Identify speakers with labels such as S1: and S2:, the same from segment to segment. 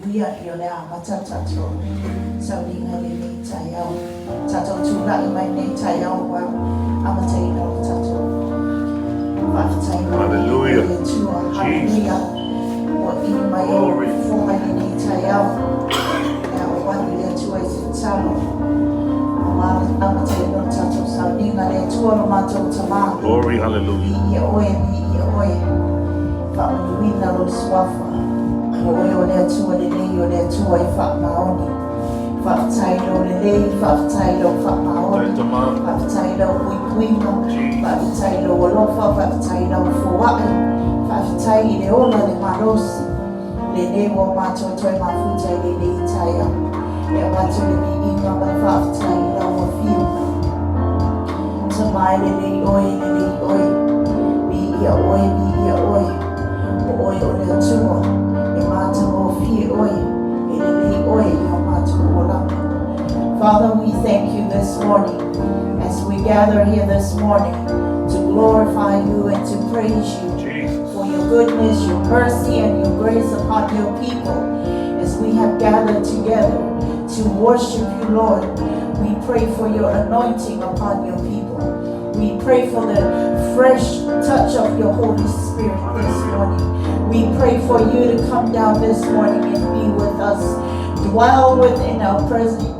S1: Hallelujah, Yolea, Matatato, Saudi Halili Tayo, Tato Tula, Imane Tayo, Amatino Tato,
S2: Hallelujah.
S1: Hallelujah. What in my own for Halili Tayo, now one year to a Tano, Amatino Tato, Saudi Hale, two of Mato Tama.
S2: Glory, hallelujah.
S1: Wina Swafa, Oyo there to the day, you're there to a fat maoni. Fat title, the day, fat title, fat maoni. Fat title, wing, fat title, Wolofa, fat title, for what? Fat title, the owner, the Marosi. The name of Macho Toy Mafuta, the day tire. The Macho, the being of the fat title of you. So my lady, oil, be your oil. Oil the tour, a matter of fear oil, Father, we thank you this morning as we gather here this morning to glorify you and to praise you for your goodness, your mercy, and your grace upon your people as we have gathered together to worship you, Lord. We pray for your anointing upon your people. We pray for the fresh touch of your Holy Spirit this morning. We pray for you to come down this morning and be with us. Dwell within our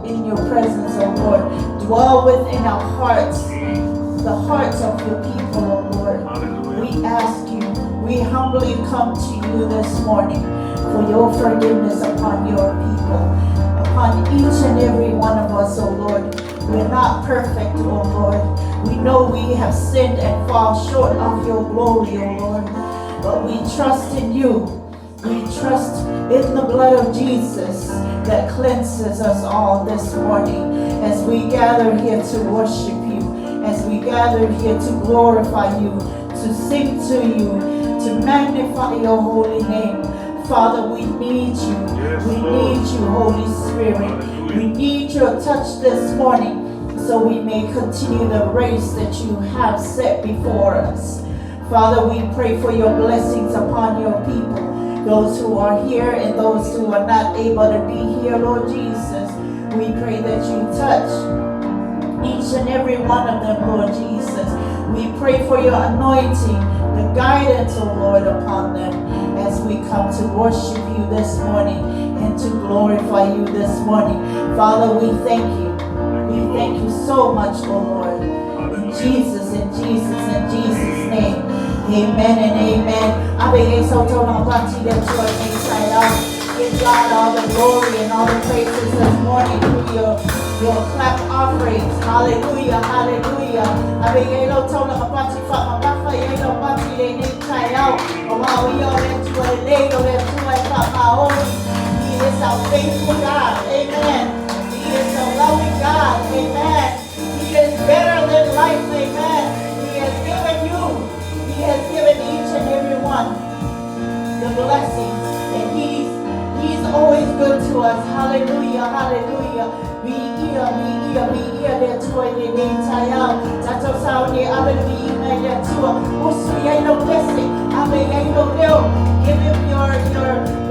S1: in your presence, O Lord. Dwell within our hearts, the hearts of your people, O Lord. Hallelujah. We ask you, we humbly come to you this morning for your forgiveness upon your people, upon each and every one of us, O Lord. We're not perfect, O Lord. We know we have sinned and fall short of your glory, O Lord. But we trust in you. We trust in the blood of Jesus that cleanses us all this morning as we gather here to worship you, as we gather here to glorify you, to sing to you, to magnify your holy name. Father, we need you. We need you, Holy Spirit. We need your touch this morning so we may continue the race that you have set before us. Father, we pray for your blessings upon your people, those who are here and those who are not able to be here, Lord Jesus. We pray that you touch each and every one of them, Lord Jesus. We pray for your anointing, the guidance, O Lord, upon them as we come to worship you this morning and to glorify you this morning. Father, we thank you. We thank you so much, O Lord. In Jesus' name. Amen and amen. Give God all the glory and all the praises this morning through your clap offerings. Hallelujah, hallelujah. He is our faithful God. Amen. He is a loving God. Amen. He is better than life. Amen. He has given you. He has given each and every one the blessings, and He's always good to us. Hallelujah, hallelujah. Be here, there to a child. Tato Saudi, I will be in there to a Usuya blessing. I will give him your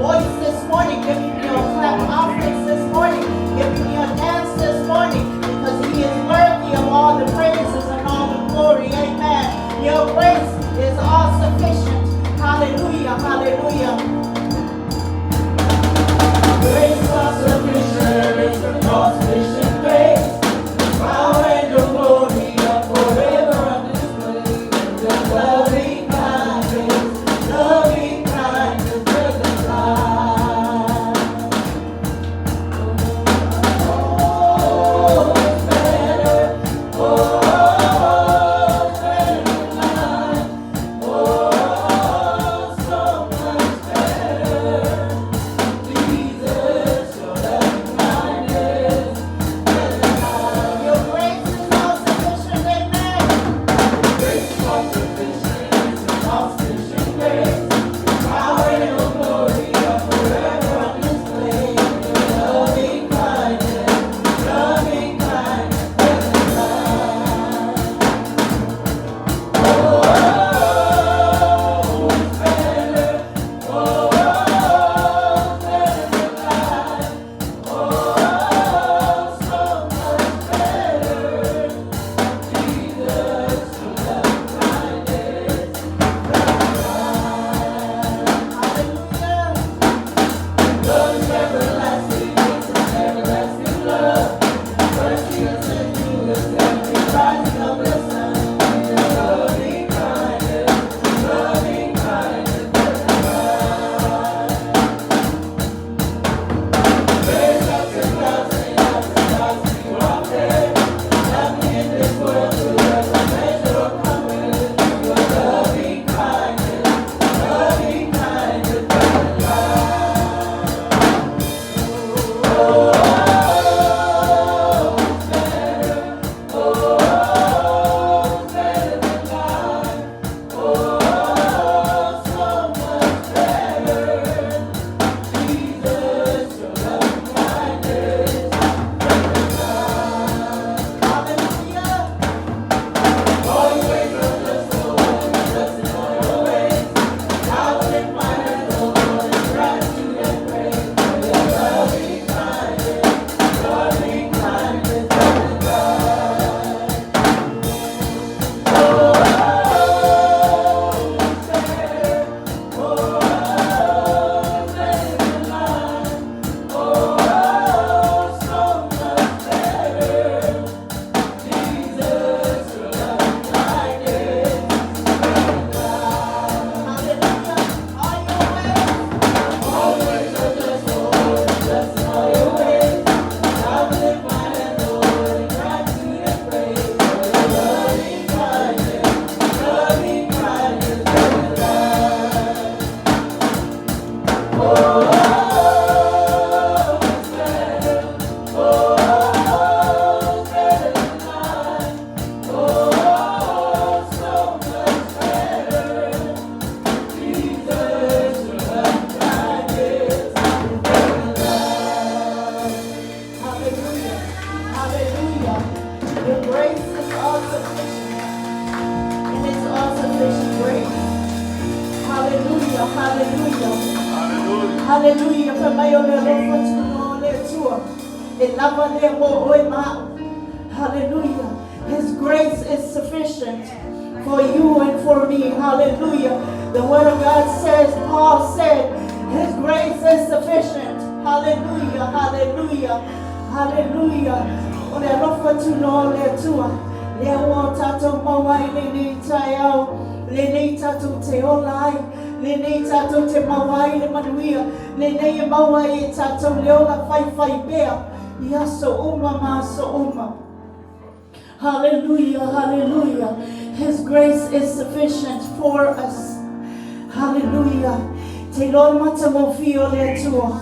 S1: voice this morning, give him your clap offerings this morning, give him your dance this morning, because he is worthy of all the praises and all the glory. Amen. Your grace is all sufficient. Hallelujah, hallelujah. Grace was sufficient, it's all sufficient grace. Power and your glory are forever on display. Your loving kindness to the blind. Hallelujah. Hallelujah. His grace is sufficient for you and for me. Hallelujah. The word of God says, Paul said, his grace is sufficient. Hallelujah. Hallelujah. Hallelujah. Lenei tatou te olai, lenei tatou te mawai le manuia, lenei mawai tatou leola fai bea, iaso maso uma. Hallelujah, hallelujah. His grace is sufficient for us. Hallelujah. Te lor mata mo fio le tua.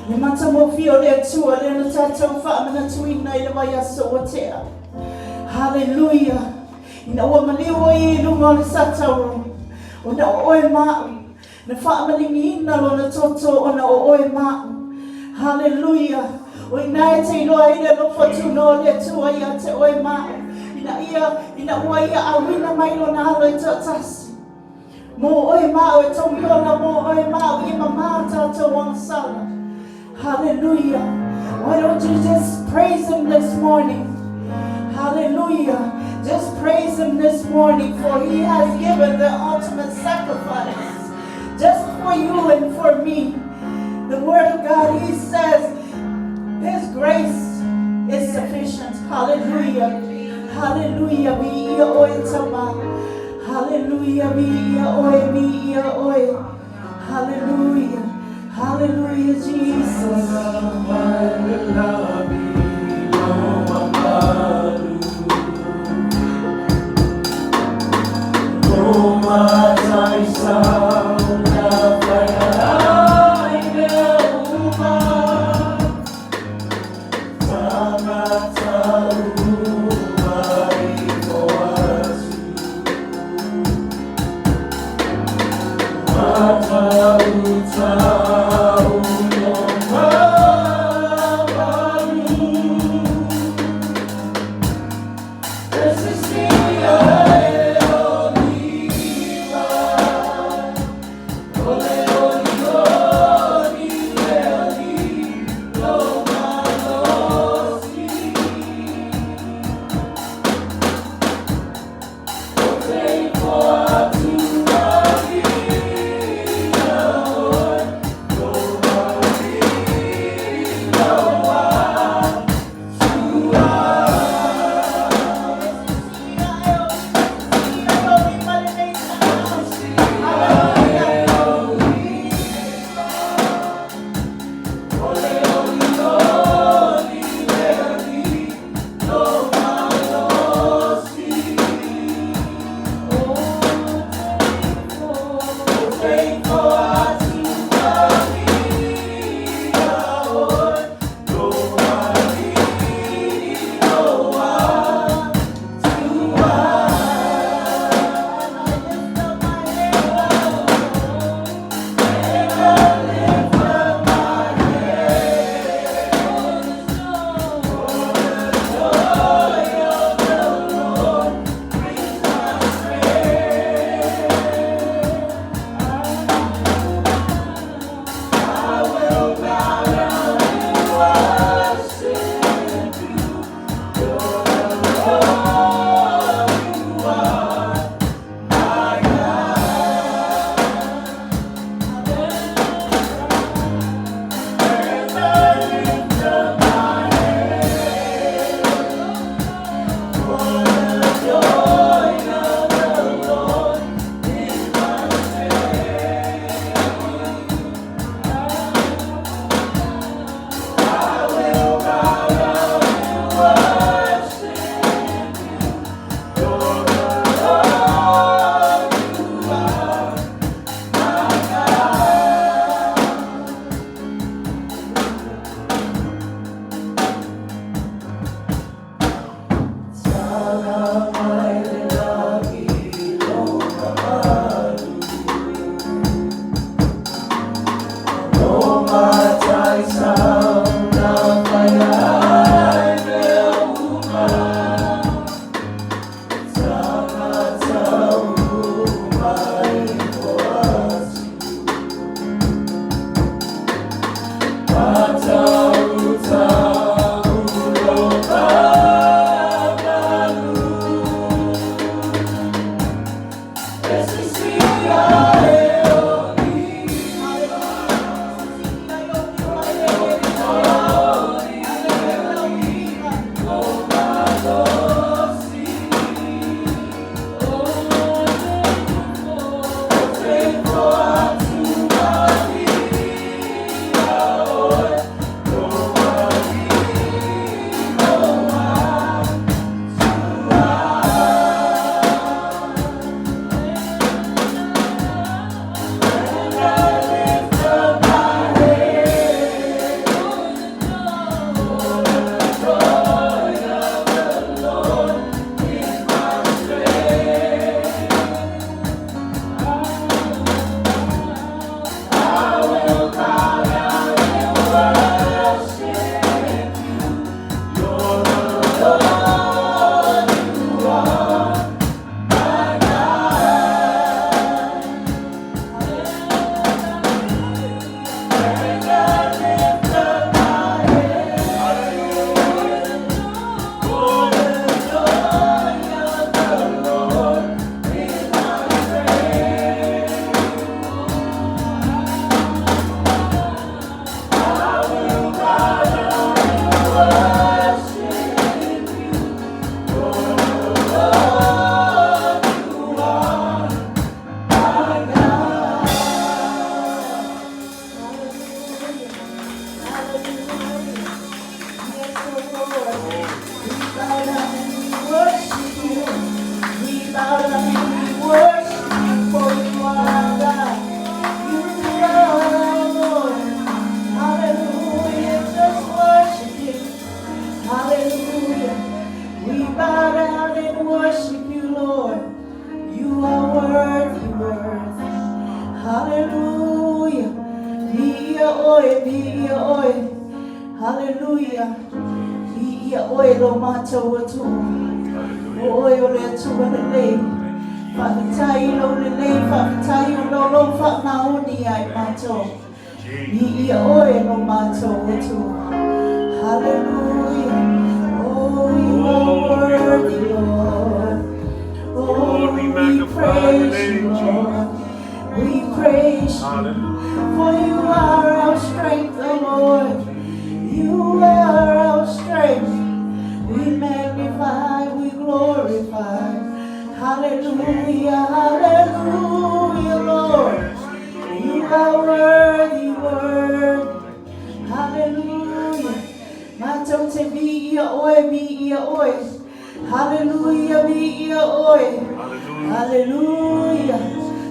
S1: Le mata mo fio le tua, le no tatou whaamana tuina i le mai aso o tea. Hallelujah. Ina ua maliwa I lunga le satau. O na o oe mau. Na whaamalingi ina lo na toto o na o oe mau. Hallelujah. O ina e te iloa I le no whatu no le tua ia te oe mau. Ina ua ia awina mai lo na halo I tatasi. Mo oe mau e tongi ona mo oe mau I mamā tatou ang sala. Hallelujah. Why don't you just praise Him this morning? Hallelujah. Just praise Him this morning, for He has given the ultimate sacrifice just for you and for me. The Word of God, He says, His grace is sufficient. Hallelujah. Hallelujah. Mi ia oe tama. Hallelujah. Mi ia oe, mi ia oe. Hallelujah. Hallelujah, Jesus. Hallelujah. Ia oe lo mātou atu. O oe o le atu o le lei. Whakatai lo le lei, whakatai o lo whakmaoni ai mātou. Ia oe lo mātou atu. Hallelujah. Oh, you are worthy, Lord. Oh, we praise you, Lord. We praise you. For you are our strength, O Lord. You are our strength. We magnify, we glorify. Hallelujah, hallelujah, Lord. You are worthy, worthy. Hallelujah. Matou te mi ia oe. Hallelujah, mi ia oe. Hallelujah,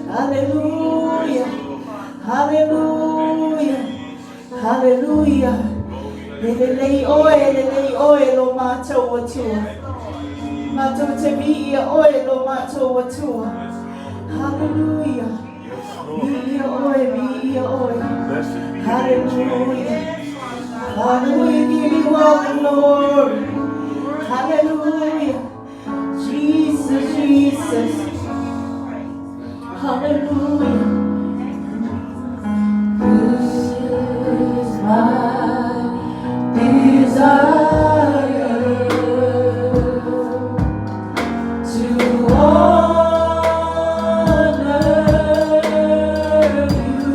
S1: hallelujah, hallelujah, hallelujah. Lenei oe lo mātou atua. Mātou te mi ia oe lo mātou atua. Hallelujah. Mi ia oe. Hallelujah. Hallelujah. Give you all the glory. Hallelujah. Jesus. Hallelujah. This is my desire to honor you,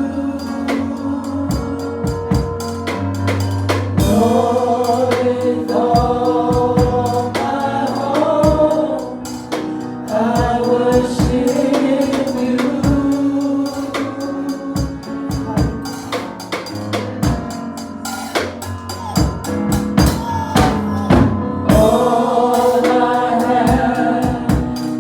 S1: Lord, with all my heart. I worship you. All I have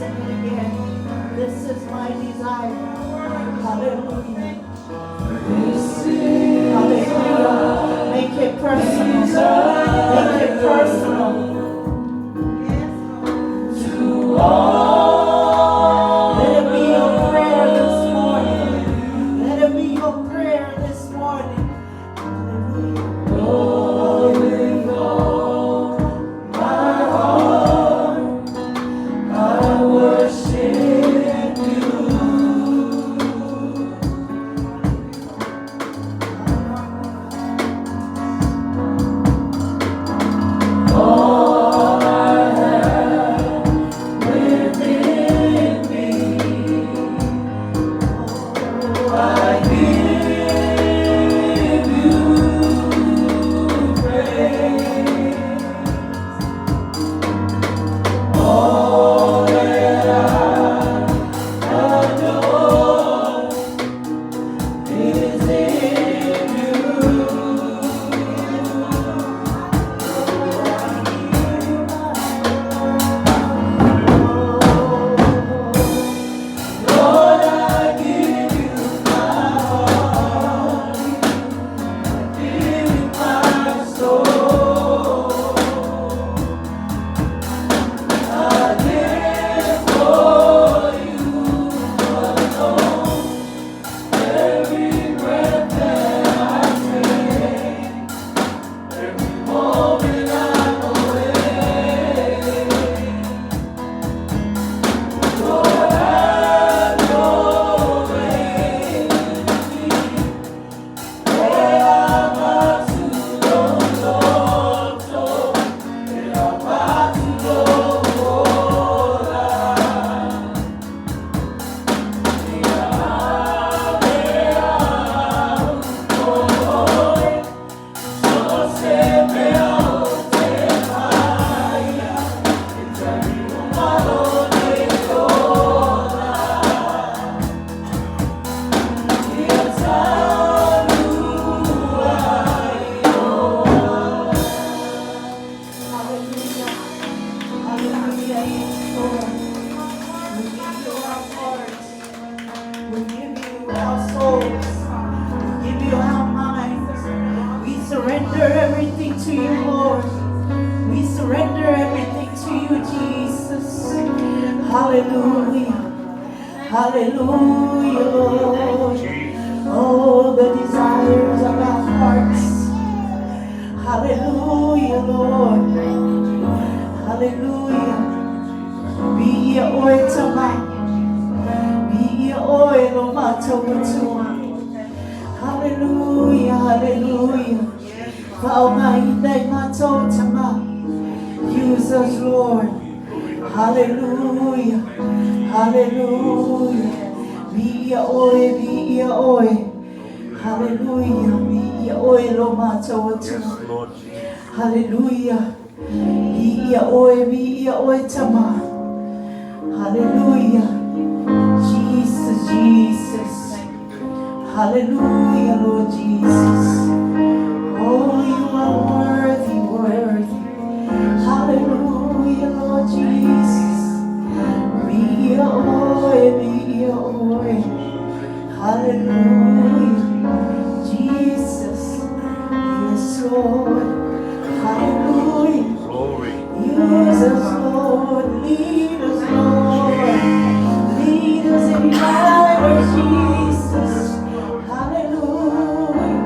S1: sing it again. This is my desire. Hallelujah. Hallelujah. Make it personal. Make it personal. To all. Let it be your prayer this morning. Let it be your prayer this morning. Hallelujah, Lord. Oh, the desires of our hearts. Hallelujah, Lord. Hallelujah. Be ye oitama. Be ye oilomatua. Hallelujah, hallelujah. Use us, Lord. Hallelujah. Hallelujah. Be your oil, be your oil. Hallelujah. Be your oil, oh my toto. Hallelujah. Be your oil, tama. Hallelujah. Jesus, Jesus. Hallelujah, Lord Jesus. Oh, you are worthy, worthy. Hallelujah, Lord Jesus. Be your oil, be your oil. Hallelujah. Jesus. Yes, Lord. Hallelujah.
S2: Glory.
S1: Use us, Lord. Lead us, Lord. Lead us in life, Jesus. Hallelujah.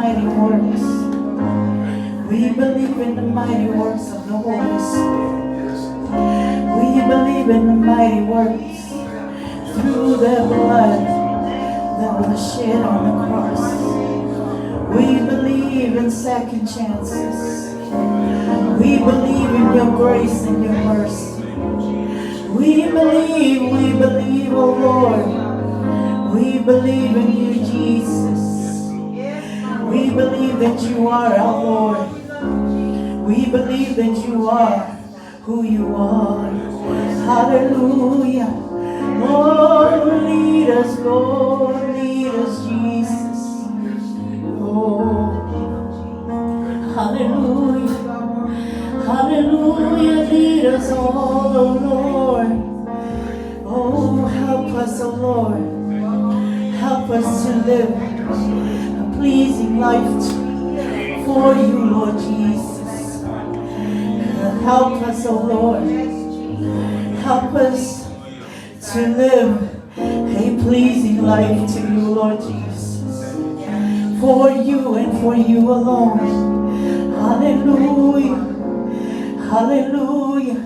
S1: mighty works. We believe in the mighty works of the Holy Spirit. We believe in the mighty works through the blood that was shed on the cross. We believe in second chances. We believe in your grace and your mercy. We believe, oh Lord. We believe in you, Jesus. We believe that you are our Lord. We believe that you are who you are. Hallelujah. Lord, lead us, Jesus. Oh, hallelujah. Hallelujah, lead us all, oh Lord. Oh, help us, oh Lord. Help us to live a pleasing life for you, Lord Jesus. Help us, oh Lord. Help us to live a pleasing life to you, Lord Jesus. For you and for you alone. Hallelujah. Hallelujah.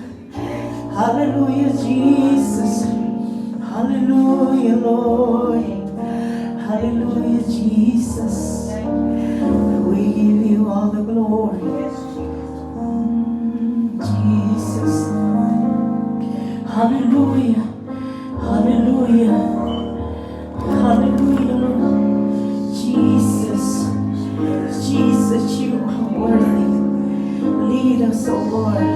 S1: Hallelujah, Jesus. Hallelujah, Lord. Hallelujah, Jesus. We give you all the glory. Jesus. Hallelujah. Hallelujah. Hallelujah, Lord. Jesus. Jesus, you are worthy. Lead us, oh Lord.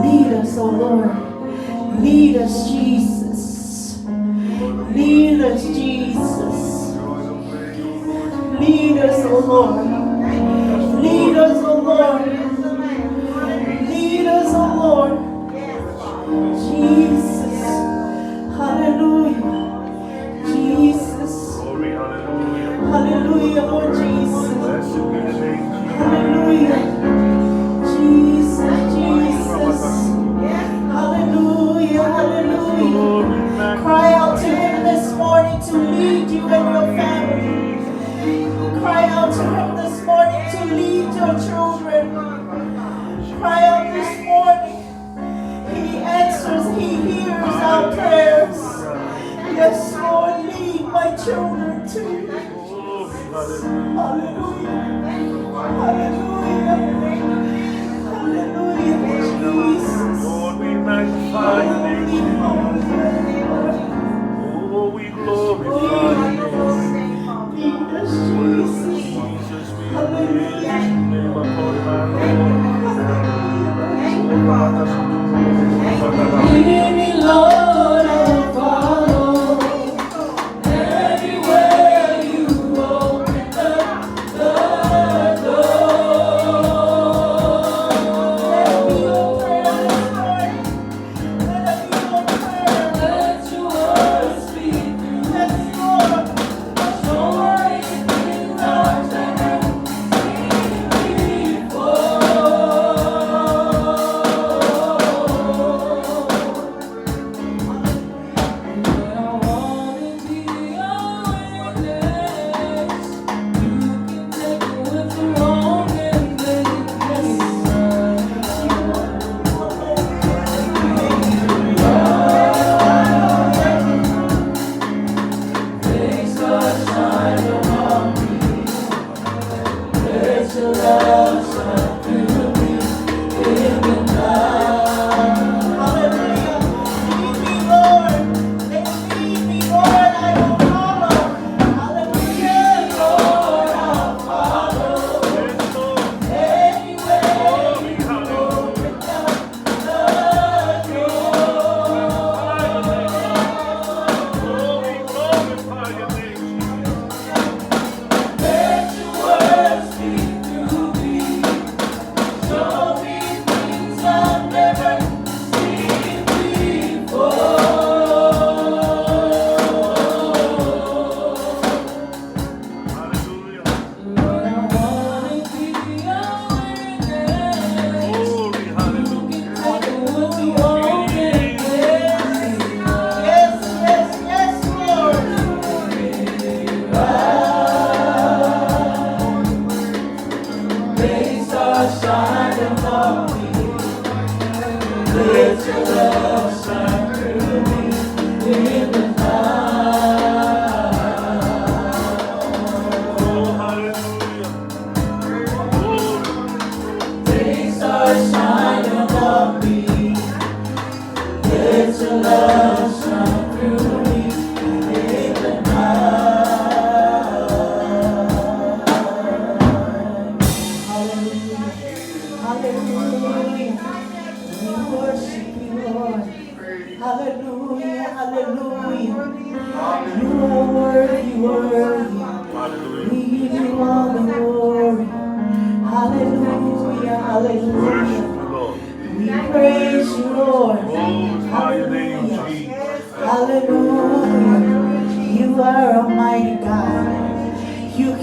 S1: Lead us, oh Lord. Lead us, Jesus. Lead us, Jesus. Lead us, oh Lord. Lead us, oh Lord. Lead us, oh Lord. Jesus. Hallelujah. Jesus. Hallelujah, Lord Jesus. Hallelujah. Jesus, Jesus. Hallelujah, hallelujah. Cry out to him this morning to lead you and your family. Cry out to him this morning to lead your children. Cry out this morning. He answers, he hears our prayers. Yes, Lord, lead my children to you. Hallelujah. Hallelujah. Hallelujah, Jesus.
S2: Lord, we magnify your name. Oh, we glorify your name.
S1: Jesus, Jesus. Hallelujah. Lead me, Lord, I'll follow. Everywhere you open up the door. Let me your prayer this morning. Let me your prayer. Let your words speak through. Yes, Lord. Show me in our time.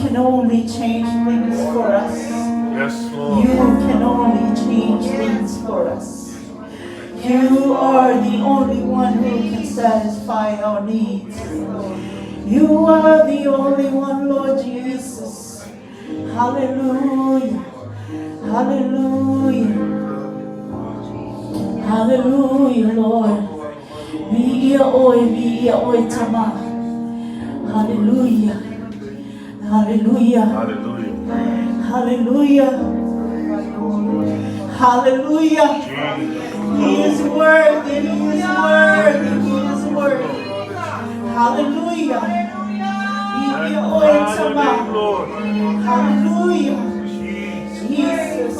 S1: can only change things for us.
S2: Yes,
S1: You
S2: Lord.
S1: can only change things for us. You are the only one who can satisfy our needs. You are the only one, Lord Jesus. Hallelujah. Hallelujah. Hallelujah, Lord. Be oi tama. Hallelujah. Hallelujah.
S2: Hallelujah.
S1: Hallelujah. Hallelujah. He is worthy. He is worthy. He is worthy. Hallelujah. Be oi tama.
S2: Lord.
S1: Hallelujah.
S2: Jesus.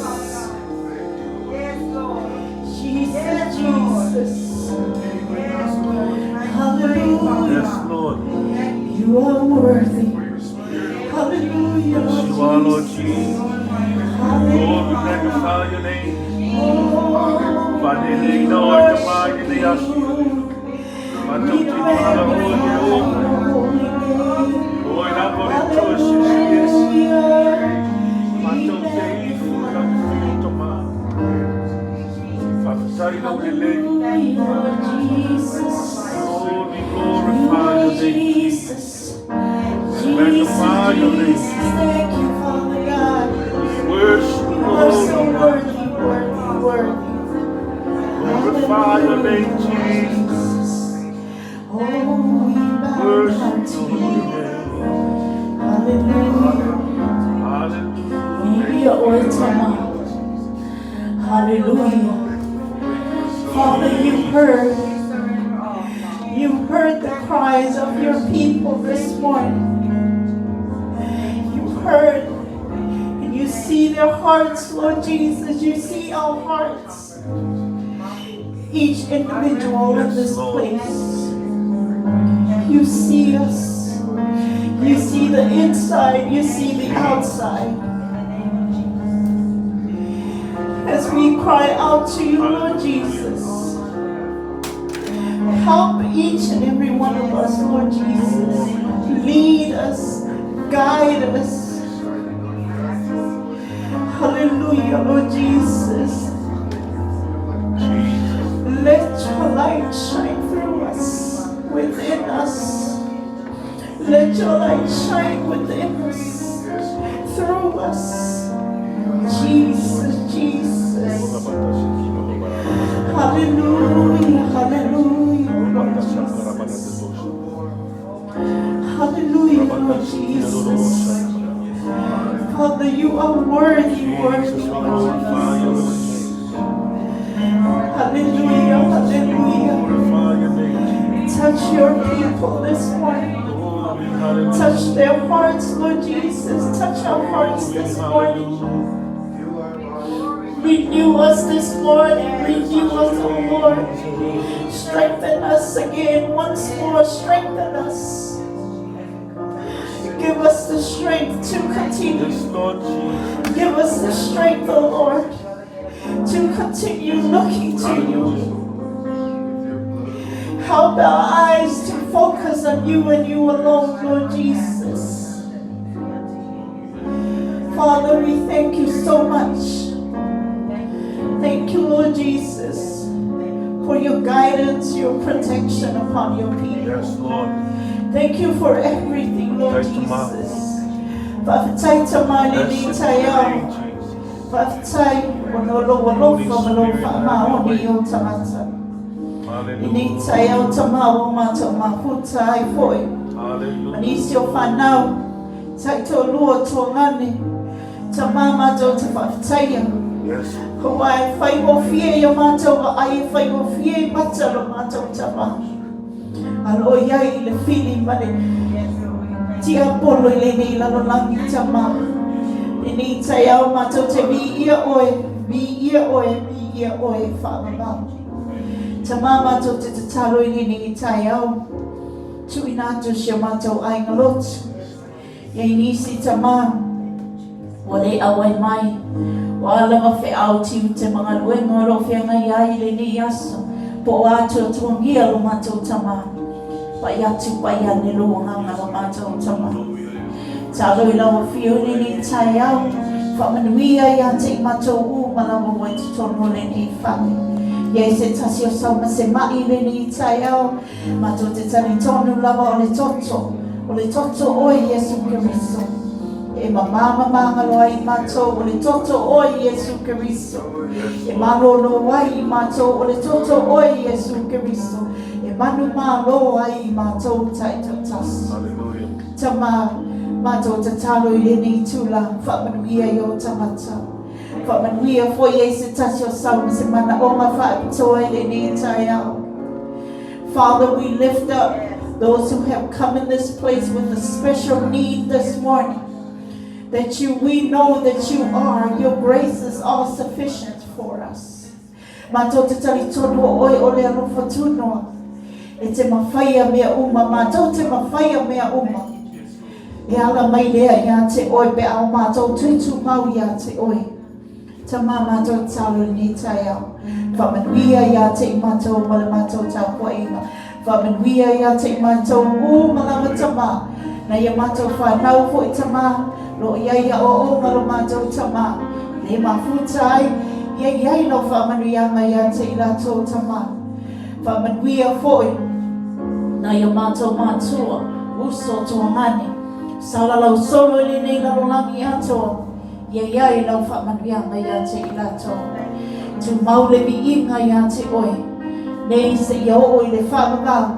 S1: Jesus. Jesus. Hallelujah.
S2: Yes, Lord.
S1: You are worthy. Hallelujah.
S2: Yes, you are, Lord Jesus. Lord, we
S1: Hallelujah.
S2: magnify your name.
S1: Oh,
S2: Father,
S1: we
S2: Lord,
S1: worship
S2: the
S1: you.
S2: Iesu.
S1: We magnify your holy name.
S2: Lord, I'm going to
S1: Hallelujah. Hallelujah, Jesus.
S2: Lord, we glorify your name.
S1: Jesus.
S2: Magnify your name.
S1: Jesus. Thank you, Father God.
S2: Worship
S1: You
S2: you,
S1: are so
S2: Lord.
S1: worthy, worthy.
S2: Glorify your name, Jesus.
S1: Oh, we bow down
S2: Worship
S1: to
S2: your
S1: you.
S2: holy name.
S1: Hallelujah.
S2: Hallelujah.
S1: Hallelujah. Father, you heard the cries of your people this morning. You heard and you see their hearts, Lord Jesus. You see our hearts. Each individual in this place. You see us. You see the inside. You see the outside. As we cry out to you, Lord Jesus, help each and every one of us, Lord Jesus. Lead us, guide us. Hallelujah, Lord Jesus. Let your light shine through us, within us. Let your light shine within us, through us. Jesus, Jesus. Hallelujah, hallelujah, Lord Jesus. Hallelujah, Lord Jesus. Father, you are worthy, worthy, Lord Jesus. Hallelujah, hallelujah. Touch your people this morning. Touch their hearts, Lord Jesus. Touch our hearts this morning. Renew us this morning. Renew us, oh Lord. Strengthen us again once more. Strengthen us. Give us the strength to continue. Give us the strength, oh Lord, to continue looking to you. Help our eyes to focus on you and you alone, Lord Jesus. Father, we thank you so much. Thank you, Lord Jesus, for your guidance, your protection upon your people.
S2: Yes, Lord.
S1: Thank you for everything, Lord Jesus. Baptize tamali ni tayo. Baptize walo fa tamata. Ini tayo tamawo mato mafuta ifoi. Manisio fanao. Taito luo tongani. Tamama do tafatayo.
S2: Yes.
S1: Kawai fai wo fie yo mato wa ai fai wo fie matalo mato tama. Alo yai le fili mane. Tia polo lenei la langi tama. Ini tayo mato te bi ia oe fa ba. Tama mato te talo ini tayo. Tu inato siya mato ai ngalot. Yai nisi tama. Wale away mai. Wala mafe auti te mga luengo ro fe ngai le ni Iesu. Po ato tuangia lo mato tama. Paia tu paia ne lo nga lo mato tama. Talo ila o fione ni tai au. Whamanuia ia te matou u malawa wai te tono le ni whangi. Ia se tasi o sauma se mai le ni tai au. Matou te tani tonu lava o le toto. O le toto o Iesu Keriso. E mama ngalo ai matou o le toto o Iesu Keriso. E malolo ai matou o le toto o Iesu Keriso. E manu malo ai matou tai tatas.
S2: Hallelujah.
S1: Tama matou tatalo i ni tula whamanuia i o tamata. Whamanuia fo Iesu tasi o sauma se mana o ma whaapitoa i ni tai au. Father, we lift up those who have come in this place with a special need this morning. That we know that you are. Your grace is all sufficient for us. Matou te tali tonu o oi o le alofa tunua. E te mawhaia mea uma. Matou te mawhaia mea uma. E ala mai lea ia te oi pe au matou tuitu mau ia te oi. Ta matou talo ni tai au. Whamanuia ia te matou male matou tau poinga. Whamanuia ia te matou malawa tama. Na ia matou whanau fo i tama. Lo ia o malo matou tama. Le mafutai. Ia no whamanuia mai ia te ilatou tama. Whamanuia foi. Na ia matou matua. Uso toa ngani. Salalau solo le nei lalolangi atoa. Ia no whamanuia mai ia te ilatou. Tu maule vi inga ia te oi. Nei se ia o i le whamamau.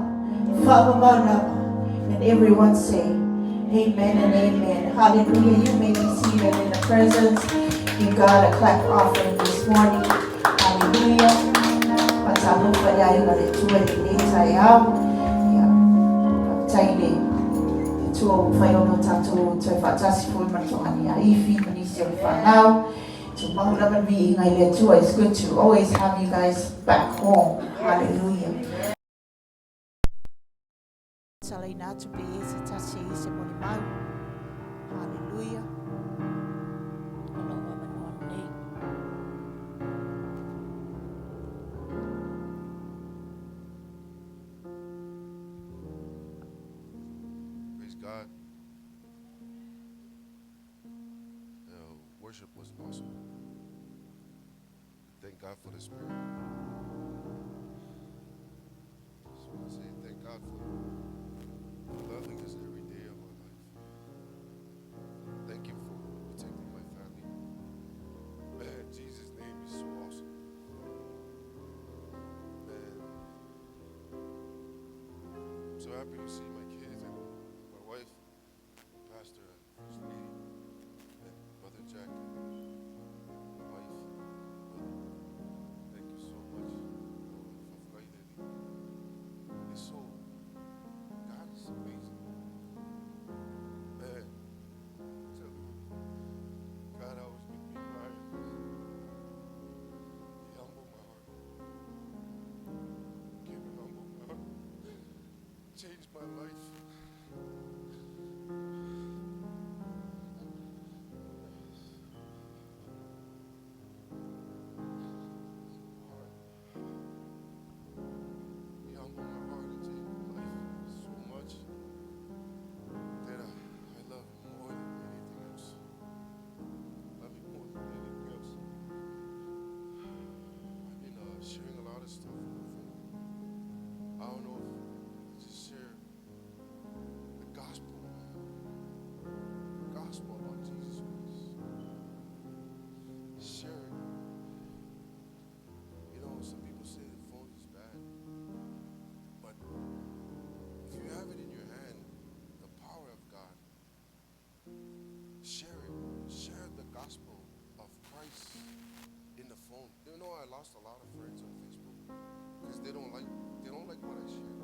S1: Whamamau lava. And everyone say, amen and amen. Hallelujah. You may be seated in the presence. Give God a clap offering this morning. Hallelujah. Patalo pa ya yung alitua ni tayo. Taile. Ito fayo no tatou. Ito fatasi po mantuan niya. Ifi manisyo whanau. To mahulaman vi ingay letua. It's good to always have you guys back home. Hallelujah. Salay na to be sa tasi sa molimau. Hallelujah.
S3: Praise God. Worship was awesome. Thank God for the Spirit. Just want to say thank God for loving us every day of our life. Thank you for protecting my family. Man, Jesus' name is so awesome. Man, I'm so happy to see my kids and my wife, Pastor and First Lady, and Brother Jack, and my wife, brother. Thank you so much for flying in. It's so, God is amazing. Man, tell you, God always make me cry. He humbled my heart. Give me humble my heart. Changed my life. I lost a lot of friends on Facebook because they don't like what I share.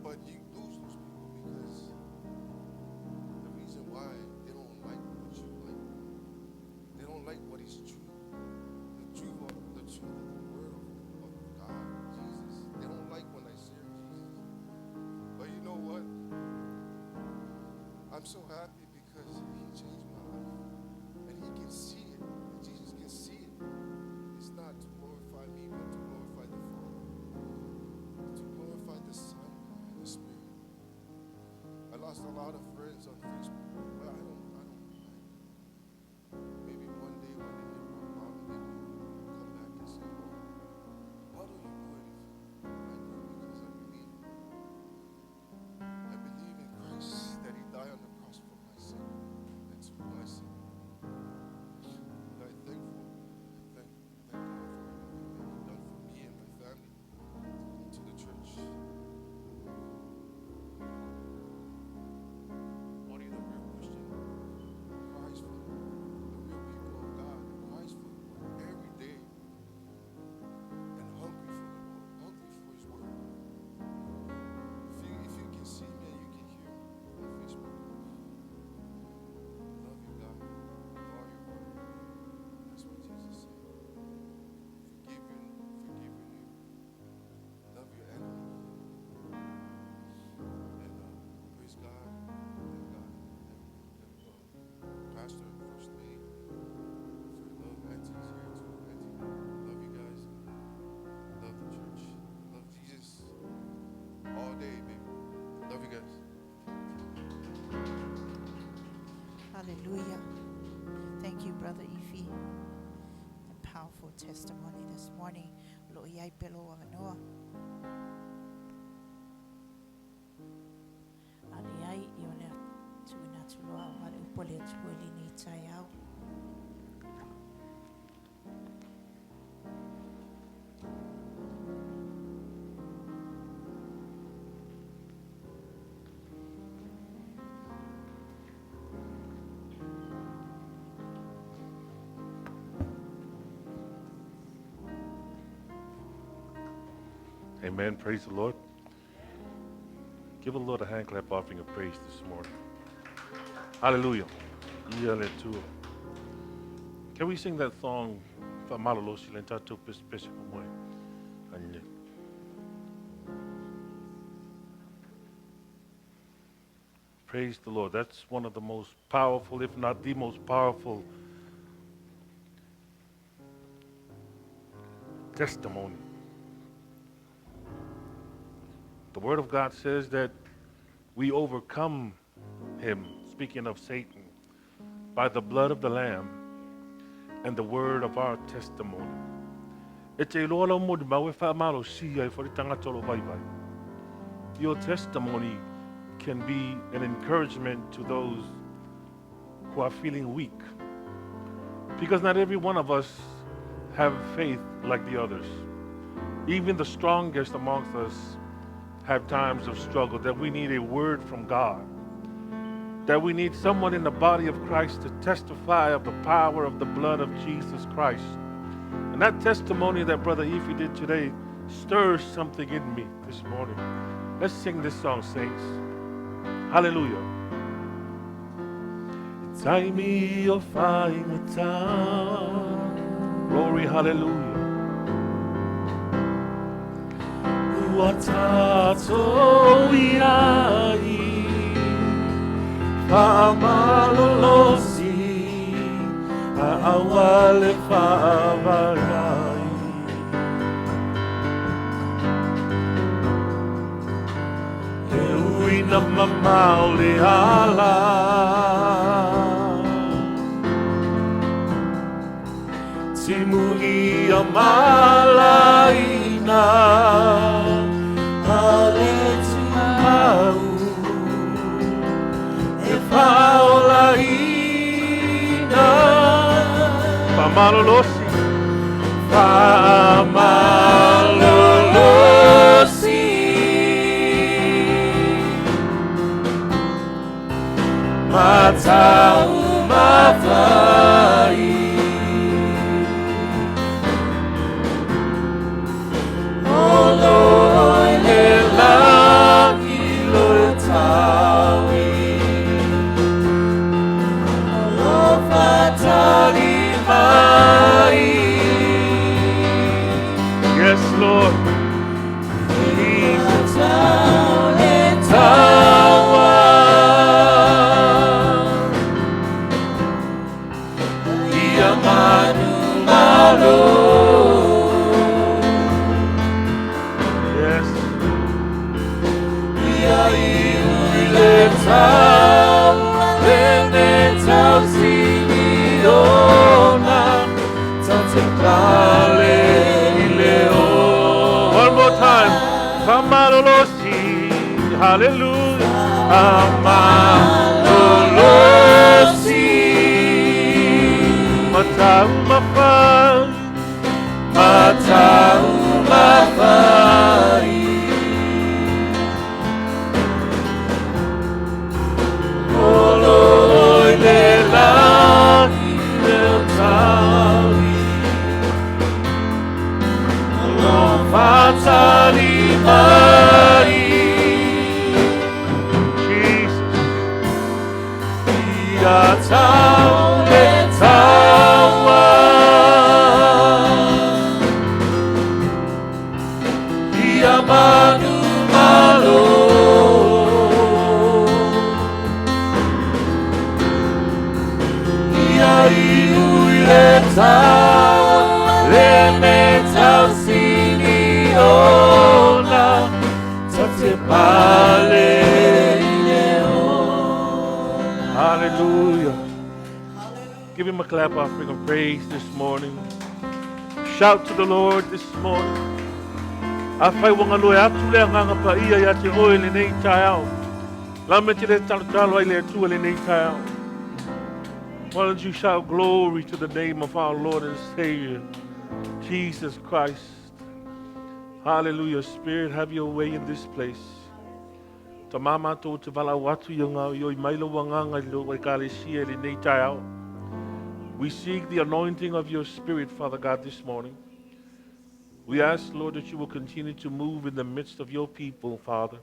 S3: But you lose those people because the reason why they don't like what you like, they don't like what is true, the truth of the word of God, Jesus. They don't like when I share Jesus. But you know what? I'm so happy because He changed my life, and He can see it. Jesus can see it. It's not to glorify me, but to glorify the Father, to glorify the Son and the Spirit. I lost a lot of friends on Facebook
S1: Hallelujah. Thank you, Brother Ifi. A powerful testimony this morning. Lo'iyai pelo avanoa. Aliai iole tuina tuloa wale upole tuoli ni tayao.
S2: Amen. Praise the Lord. Give the Lord a hand clap offering of praise this morning. Hallelujah. Can we sing that song? Tatou. Praise the Lord. That's one of the most powerful, if not the most powerful testimony. The Word of God says that we overcome him, speaking of Satan, by the blood of the Lamb and the word of our testimony. Your testimony can be an encouragement to those who are feeling weak, because not every one of us have faith like the others. Even the strongest amongst us have times of struggle, that we need a word from God, that we need someone in the body of Christ to testify of the power of the blood of Jesus Christ. And that testimony that Brother Ifi did today stirs something in me this morning. Let's sing this song, saints. Hallelujah. Taimi o fai mata. Glory, hallelujah. Tatou iai whaamalolosi awale whaavarai e uina mamau le ala timu ia malaina Pamalolosi, pamalolosi, matau mavai, oloi le langi lotawi, lo fatali. Yes, Lord. One more time. Amalolosi, hallelujah. Amalolosi, matau mafai, matau mafai. Oloi le lahi le tawi. Fatali mai, Jesus, ia tau le taua, ia manu malo, ia iu le tau, le me tau sili. Ona tate pale ile ona. Hallelujah. Hallelujah. Give him a clap offering of praise this morning. Shout to the Lord this morning. Afai wanga loe atu le nganga paia ya te oe le nei taiao. Lama te le talo ai le atua le nei taiao. Why don't you shout glory to the name of our Lord and Savior, Jesus Christ. Hallelujah. Spirit, have your way in this place. Tamama to te vala watu yunga yo mailo wanganga lo e kalesia le nei taiao. We seek the anointing of your Spirit, Father God, this morning. We ask, Lord, that you will continue to move in the midst of your people, Father.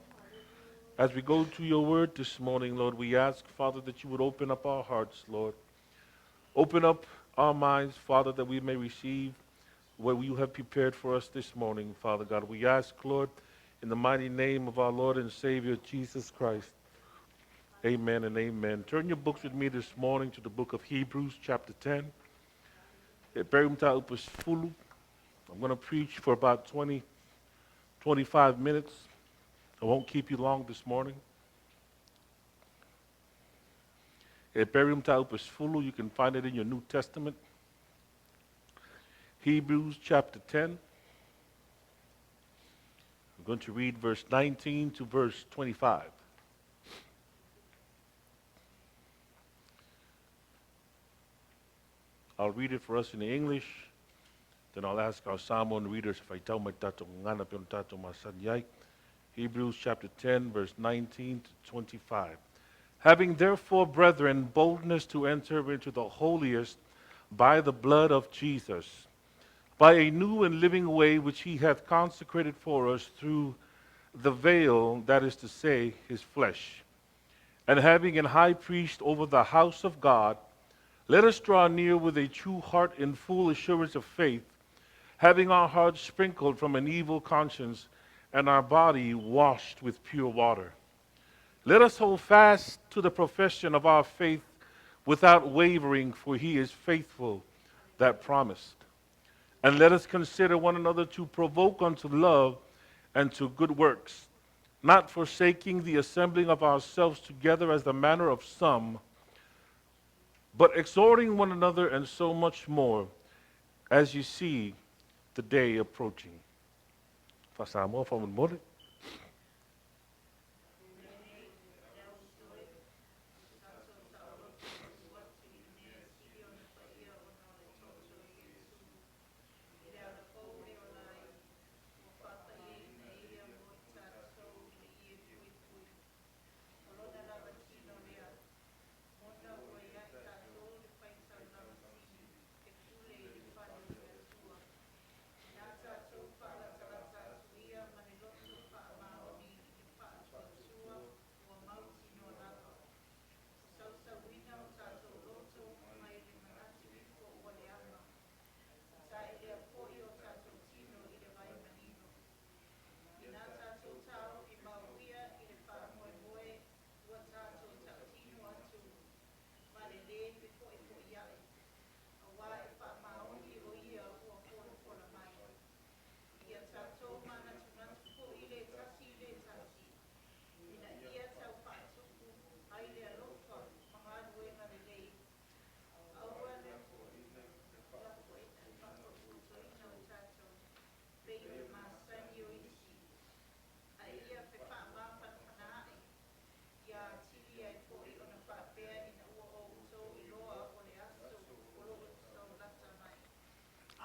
S2: As we go to your word this morning, Lord, we ask, Father, that you would open up our hearts, Lord. Open up our minds, Father, that we may receive what you have prepared for us this morning, Father God. We ask, Lord, in the mighty name of our Lord and Savior, Jesus Christ. Amen and amen. Turn your books with me this morning to the book of Hebrews, chapter 10. I'm going to preach for about 25 minutes. I won't keep you long this morning. You can find it in your New Testament. Hebrews chapter 10. We're going to read verse 19 to verse 25. I'll read it for us in English. Then I'll ask our Samoan readers if I tell my tatou ngana pe tatou masanyai. Hebrews chapter 10, verse 19 to 25. Having therefore, brethren, boldness to enter into the holiest by the blood of Jesus, by a new and living way which he hath consecrated for us through the veil, that is to say, his flesh. And having an high priest over the house of God, let us draw near with a true heart in full assurance of faith, having our hearts sprinkled from an evil conscience and our body washed with pure water. Let us hold fast to the profession of our faith without wavering, for he is faithful that promised. And let us consider one another to provoke unto love and to good works, not forsaking the assembling of ourselves together as the manner of some, but exhorting one another, and so much more as you see the day approaching.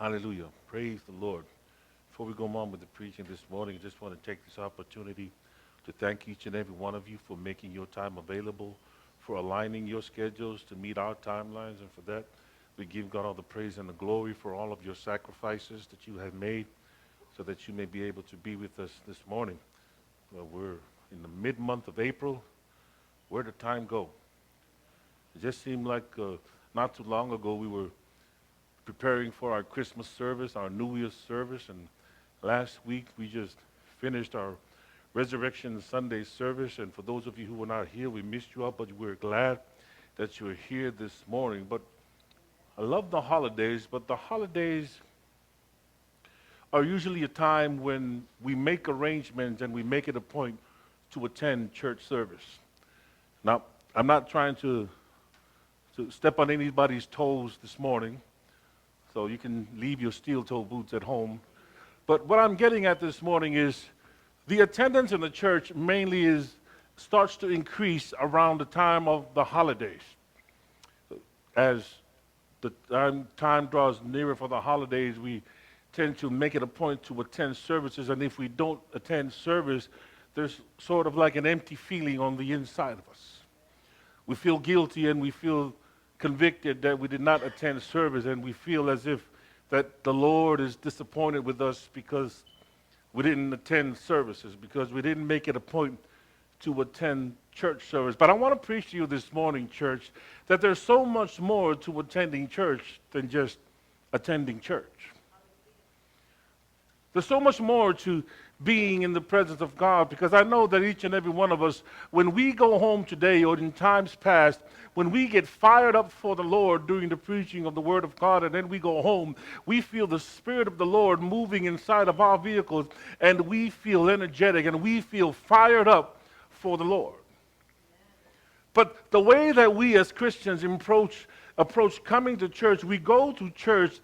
S2: Hallelujah. Praise the Lord. Before we go on with the preaching this morning, I just want to take this opportunity to thank each and every one of you for making your time available, for aligning your schedules to meet our timelines, and for that, we give God all the praise and the glory for all of your sacrifices that you have made so that you may be able to be with us this morning. Well, we're in the mid-month of April. Where did time go? It just seemed like not too long ago we were preparing for our Christmas service, our New Year's service, and last week we just finished our Resurrection Sunday service, and for those of you who were not here, we missed you all, but we're glad that you're here this morning. But I love the holidays, but the holidays are usually a time when we make arrangements and we make it a point to attend church service. Now, I'm not trying to to step on anybody's toes this morning, so you can leave your steel-toe boots at home. But what I'm getting at this morning is the attendance in the church mainly starts to increase around the time of the holidays. As the time draws nearer for the holidays, we tend to make it a point to attend services, and if we don't attend service, there's sort of like an empty feeling on the inside of us. We feel guilty and we feel convicted that we did not attend service, and we feel as if that the Lord is disappointed with us because we didn't attend services, because we didn't make it a point to attend church service. But I want to preach to you this morning, church, that there's so much more to attending church than just attending church. There's so much more to being in the presence of God, because I know that each and every one of us, when we go home today or in times past, when we get fired up for the Lord during the preaching of the Word of God and then we go home, we feel the Spirit of the Lord moving inside of our vehicles, and we feel energetic and we feel fired up for the Lord. But the way that we as Christians approach coming to church, we go to church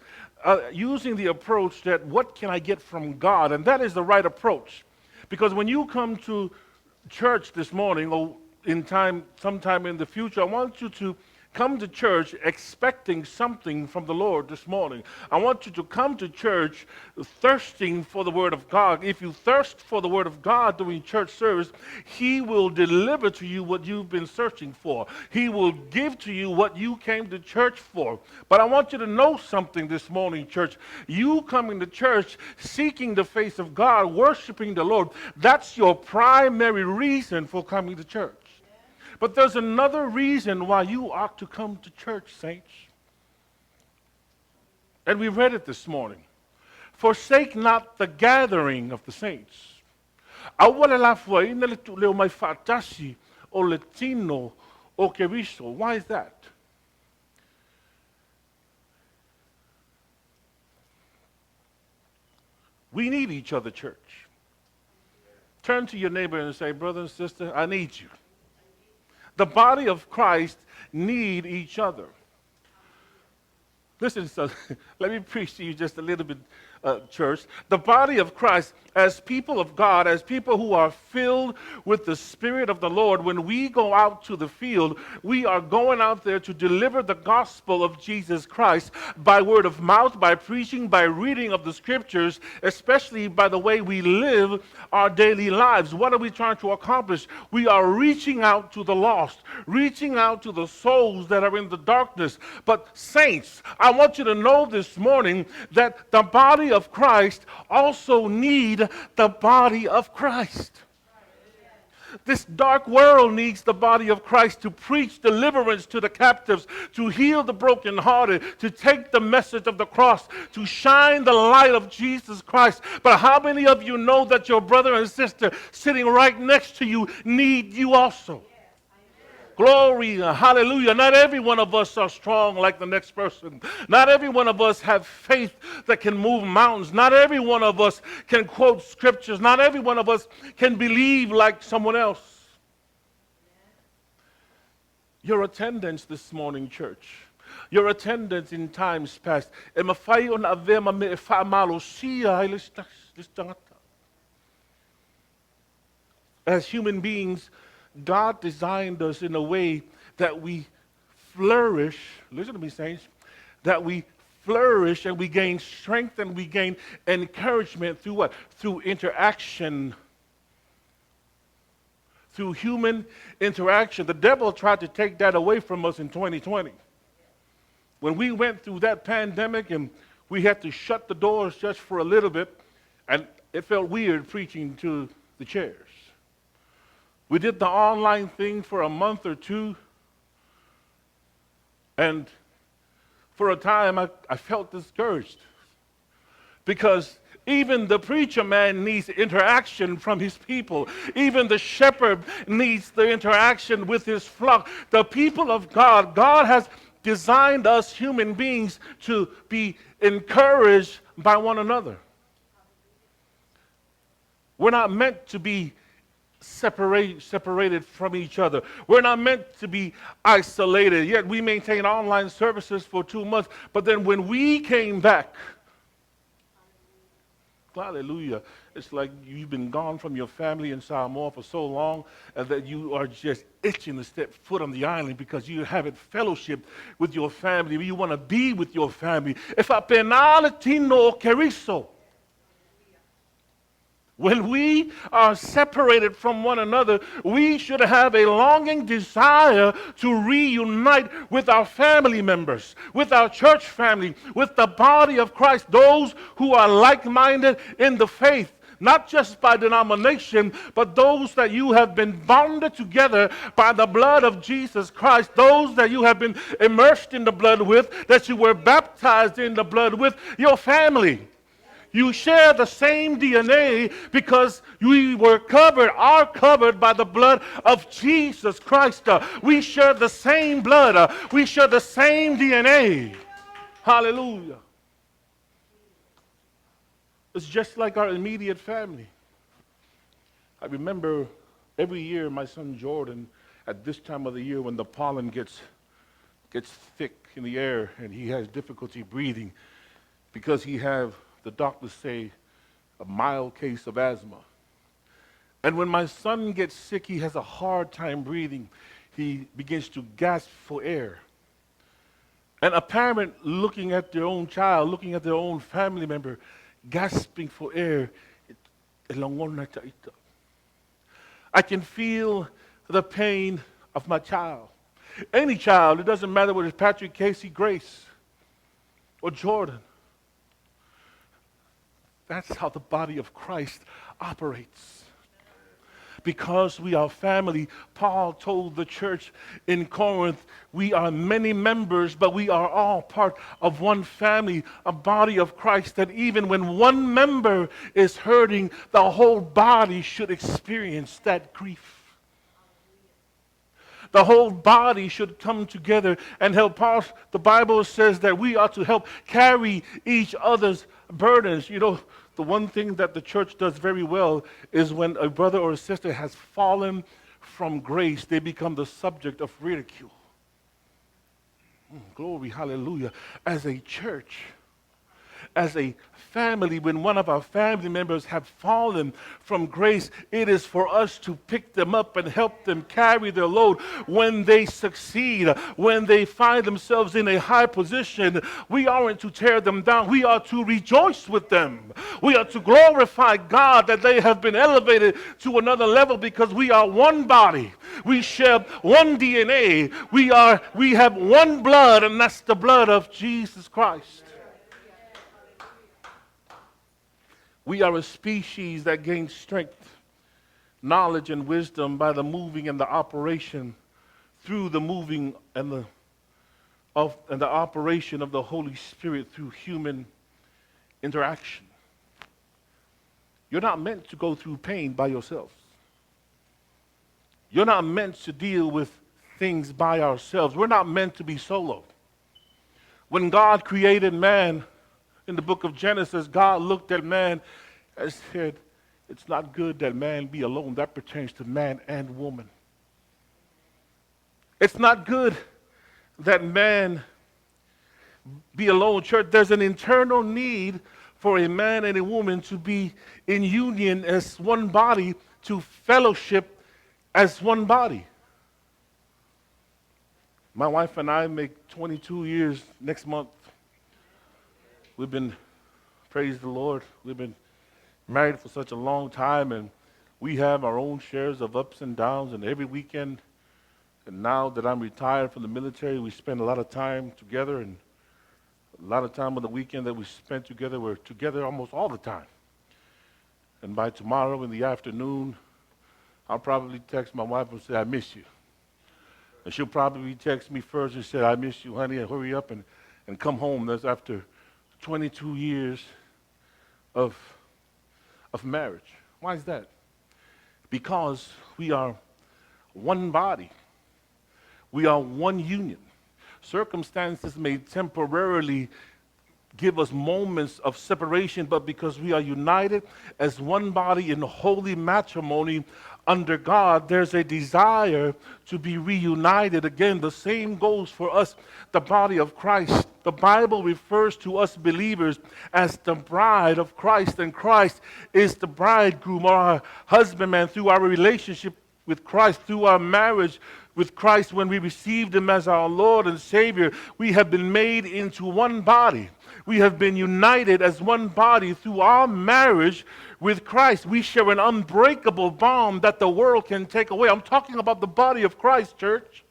S2: using the approach that what can I get from God? And that is the right approach. Because when you come to church this morning or sometime in the future, I want you to come to church expecting something from the Lord this morning. I want you to come to church thirsting for the Word of God. If you thirst for the Word of God during church service, He will deliver to you what you've been searching for. He will give to you what you came to church for. But I want you to know something this morning, church. You coming to church seeking the face of God, worshiping the Lord, that's your primary reason for coming to church. But there's another reason why you ought to come to church, saints. And we read it this morning. Forsake not the gathering of the saints. Why is that? We need each other, church. Turn to your neighbor and say, brother and sister, I need you. The body of Christ need each other. Listen, so let me preach to you just a little bit, church. The body of Christ, as people of God, as people who are filled with the Spirit of the Lord, when we go out to the field, we are going out there to deliver the gospel of Jesus Christ by word of mouth, by preaching, by reading of the scriptures, especially by the way we live our daily lives. What are we trying to accomplish? We are reaching out to the lost, reaching out to the souls that are in the darkness. But saints, I want you to know this morning that the body of Christ also need the body of Christ. This dark world needs the body of Christ to preach deliverance to the captives, to heal the brokenhearted, to take the message of the cross, to shine the light of Jesus Christ. But how many of you know that your brother and sister sitting right next to you need you also? Glory, hallelujah. Not every one of us are strong like the next person. Not every one of us have faith that can move mountains. Not every one of us can quote scriptures. Not every one of us can believe like someone else. Your attendance this morning, church, your attendance in times past, as human beings, God designed us in a way that we flourish. Listen to me, saints. That we flourish and we gain strength and we gain encouragement through what? Through interaction. Through human interaction. The devil tried to take that away from us in 2020. When we went through that pandemic and we had to shut the doors just for a little bit, and it felt weird preaching to the chairs. We did the online thing for a month or two, and for a time I felt discouraged because even the preacher man needs interaction from his people. Even the shepherd needs the interaction with his flock. The people of God, God has designed us human beings to be encouraged by one another. We're not meant to be separated from each other. We're not meant to be isolated. Yet we maintain online services for 2 months. But then when we came back, hallelujah, it's like you've been gone from your family in Samoa for so long that you are just itching to step foot on the island because you haven't fellowship with your family. You want to be with your family. If a penalty no keriso. When we are separated from one another, we should have a longing desire to reunite with our family members, with our church family, with the body of Christ, those who are like-minded in the faith, not just by denomination, but those that you have been bonded together by the blood of Jesus Christ, those that you have been immersed in the blood with, that you were baptized in the blood with, your family. You share the same DNA because we are covered by the blood of Jesus Christ. We share the same blood. We share the same DNA. Hallelujah. It's just like our immediate family. I remember every year my son Jordan, at this time of the year when the pollen gets thick in the air and he has difficulty breathing because the doctors say, a mild case of asthma. And when my son gets sick, he has a hard time breathing. He begins to gasp for air. And a parent looking at their own child, looking at their own family member, gasping for air, I can feel the pain of my child. Any child, it doesn't matter whether it's Patrick, Casey, Grace, or Jordan. That's how the body of Christ operates. Because we are family, Paul told the church in Corinth, we are many members, but we are all part of one family, a body of Christ, that even when one member is hurting, the whole body should experience that grief. The whole body should come together and help us. The Bible says that we are to help carry each other's burdens. You know, the one thing that the church does very well is when a brother or a sister has fallen from grace, they become the subject of ridicule. Glory, hallelujah. As a church, as a family, when one of our family members have fallen from grace, it is for us to pick them up and help them carry their load. When they succeed, when they find themselves in a high position, we aren't to tear them down. We are to rejoice with them. We are to glorify God that they have been elevated to another level because we are one body. We share one DNA. We have one blood, and that's the blood of Jesus Christ. We are a species that gains strength, knowledge, and wisdom by the moving and the operation through the moving and the operation of the Holy Spirit through human interaction. You're not meant to go through pain by yourself. You're not meant to deal with things by ourselves. We're not meant to be solo. When God created man, in the book of Genesis, God looked at man and said, it's not good that man be alone. That pertains to man and woman. It's not good that man be alone. Church, there's an internal need for a man and a woman to be in union as one body, to fellowship as one body. My wife and I make 22 years next month. We've been, praise the Lord, we've been married for such a long time, and we have our own shares of ups and downs, and every weekend, and now that I'm retired from the military, we spend a lot of time together, and a lot of time on the weekend that we spend together, we're together almost all the time. And by tomorrow in the afternoon, I'll probably text my wife and say, I miss you. And she'll probably text me first and say, I miss you, honey, and hurry up and come home. That's after 22 years of marriage. Why is that? Because we are one body. We are one union. Circumstances may temporarily give us moments of separation, but because we are united as one body in holy matrimony, under God, there's a desire to be reunited. Again, the same goes for us, the body of Christ. The Bible refers to us believers as the bride of Christ, and Christ is the bridegroom or our husbandman through our relationship with Christ, through our marriage with Christ. When we received Him as our Lord and Savior, we have been made into one body. We have been united as one body through our marriage with Christ. We share an unbreakable bond that the world can take away. I'm talking about the body of Christ, church.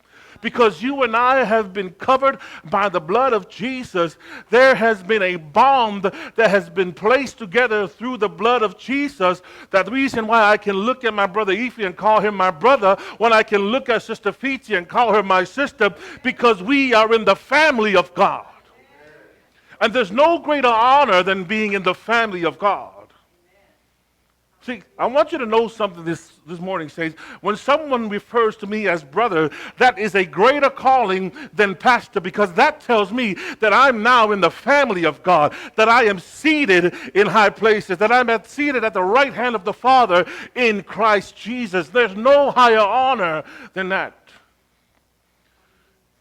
S2: Because you and I have been covered by the blood of Jesus, there has been a bond that has been placed together through the blood of Jesus. That reason why I can look at my brother Efi and call him my brother, when I can look at Sister Fiti and call her my sister, because we are in the family of God. And there's no greater honor than being in the family of God. See, I want you to know something this morning, saints. When someone refers to me as brother, that is a greater calling than pastor, because that tells me that I'm now in the family of God, that I am seated in high places, that I'm seated at the right hand of the Father in Christ Jesus. There's no higher honor than that.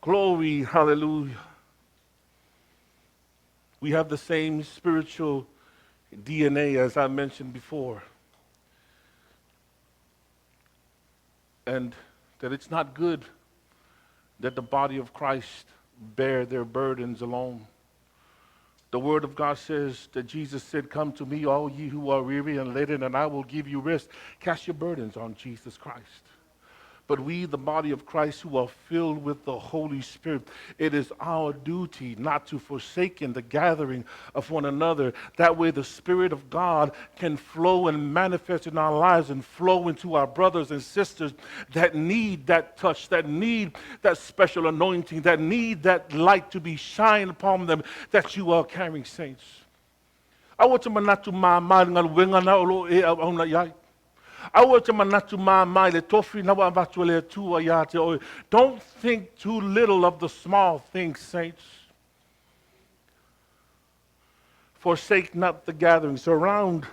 S2: Glory, hallelujah. We have the same spiritual DNA as I mentioned before. And that it's not good that the body of Christ bear their burdens alone. The Word of God says that Jesus said, "Come to me, all ye who are weary and laden, and I will give you rest." Cast your burdens on Jesus Christ. But we, the body of Christ, who are filled with the Holy Spirit, it is our duty not to forsake the gathering of one another. That way the Spirit of God can flow and manifest in our lives and flow into our brothers and sisters that need that touch, that need that special anointing, that need that light to be shined upon them that you are carrying, saints. I want to manatu ma ngal wenga na olo e au na yai. Don't think too little of the small things, saints. Forsake not the gathering. Surround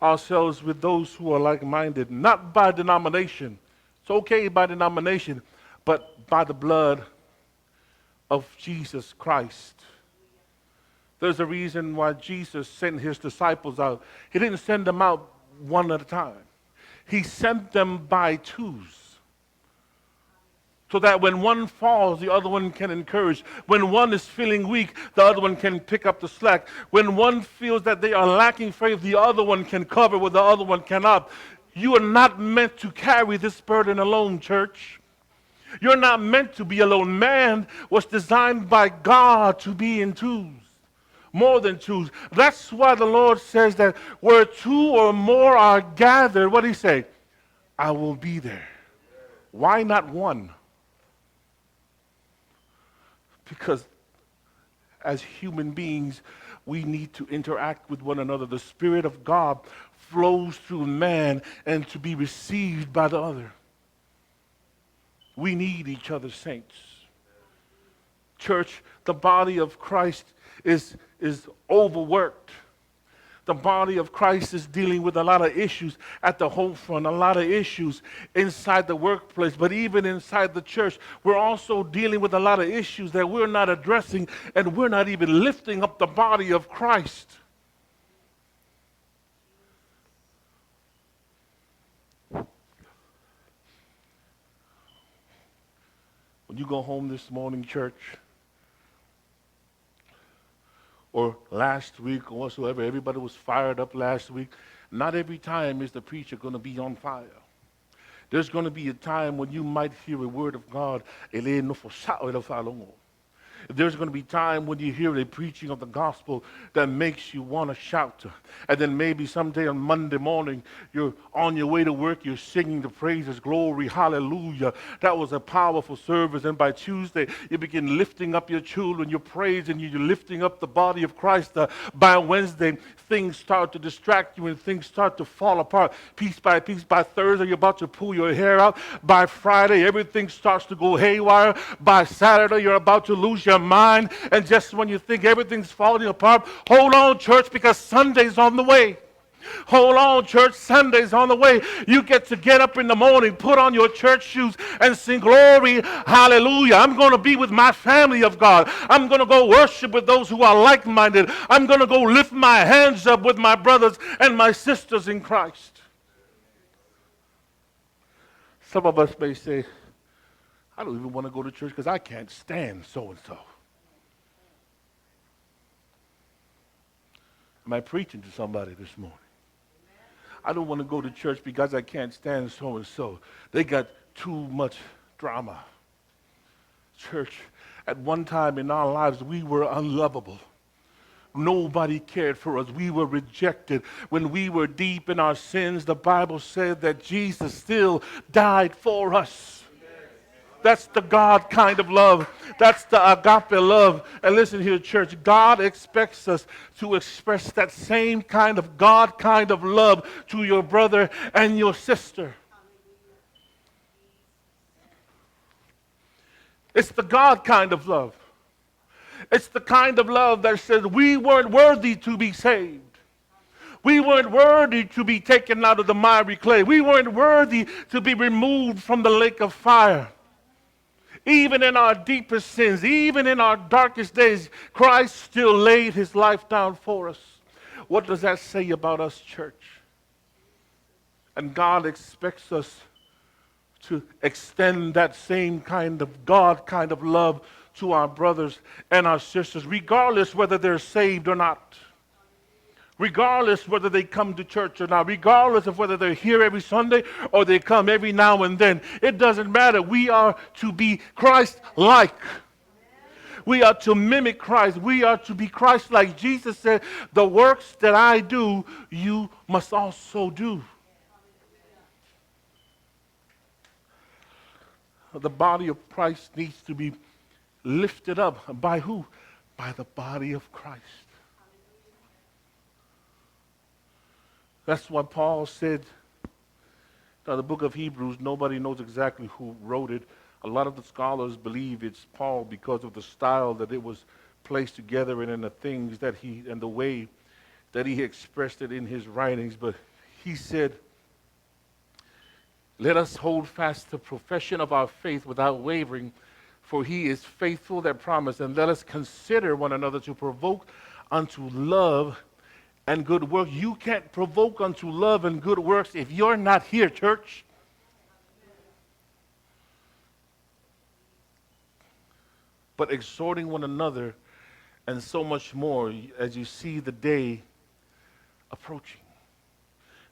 S2: ourselves with those who are like-minded, not by denomination. It's okay by denomination, but by the blood of Jesus Christ. There's a reason why Jesus sent His disciples out. He didn't send them out one at a time. He sent them by twos, so that when one falls, the other one can encourage. When one is feeling weak, the other one can pick up the slack. When one feels that they are lacking faith, the other one can cover what the other one cannot. You are not meant to carry this burden alone, church. You're not meant to be alone. Man was designed by God to be in twos. More than twos. That's why the Lord says that where two or more are gathered, what did He say? I will be there. Why not one? Because as human beings, we need to interact with one another. The Spirit of God flows through man and to be received by the other. We need each other, saints. Church, the body of Christ is overworked. The body of Christ is dealing with a lot of issues at the home front, a lot of issues inside the workplace, but even inside the church, we're also dealing with a lot of issues that we're not addressing, and we're not even lifting up the body of Christ. When you go home this morning, church, or last week or whatsoever, everybody was fired up last week. Not every time is the preacher going to be on fire. There's going to be a time when you might hear a word of God. There's going to be time when you hear a preaching of the gospel that makes you want to shout. And then maybe someday on Monday morning, you're on your way to work, you're singing the praises, glory, hallelujah. That was a powerful service. And by Tuesday, you begin lifting up your children, you're praising, you're lifting up the body of Christ. By Wednesday, things start to distract you and things start to fall apart piece by piece. By Thursday, you're about to pull your hair out. By Friday, everything starts to go haywire. By Saturday, you're about to lose your mind, and just when you think everything's falling apart, hold on, church, because Sunday's on the way. Hold on, church. Sunday's on the way. You get up in the morning, put on your church shoes, and sing glory, hallelujah. I'm going to be with my family of God. I'm going to go worship with those who are like-minded. I'm going to go lift my hands up with my brothers and my sisters in Christ. Some of us may say, I don't even want to go to church because I can't stand so-and-so. Am I preaching to somebody this morning? I don't want to go to church because I can't stand so-and-so. They got too much drama. Church, at one time in our lives, we were unlovable. Nobody cared for us. We were rejected. When we were deep in our sins, the Bible said that Jesus still died for us. That's the God kind of love. That's the agape love. And listen here, church, God expects us to express that same kind of God kind of love to your brother and your sister. It's the God kind of love. It's the kind of love that says we weren't worthy to be saved. We weren't worthy to be taken out of the miry clay. We weren't worthy to be removed from the lake of fire. Even in our deepest sins, even in our darkest days, Christ still laid his life down for us. What does that say about us, church? And God expects us to extend that same kind of God kind of love to our brothers and our sisters, regardless whether they're saved or not. Regardless whether they come to church or not, regardless of whether they're here every Sunday or they come every now and then, it doesn't matter. We are to be Christ-like. We are to mimic Christ. We are to be Christ-like. Jesus said, the works that I do, you must also do. The body of Christ needs to be lifted up. By who? By the body of Christ. That's why Paul said, in the book of Hebrews, nobody knows exactly who wrote it. A lot of the scholars believe it's Paul because of the style that it was placed together and in the things that and the way that he expressed it in his writings. But he said, let us hold fast the profession of our faith without wavering, for he is faithful that promised. And let us consider one another to provoke unto love and good work. You can't provoke unto love and good works if you're not here, church. But exhorting one another and so much more as you see the day approaching.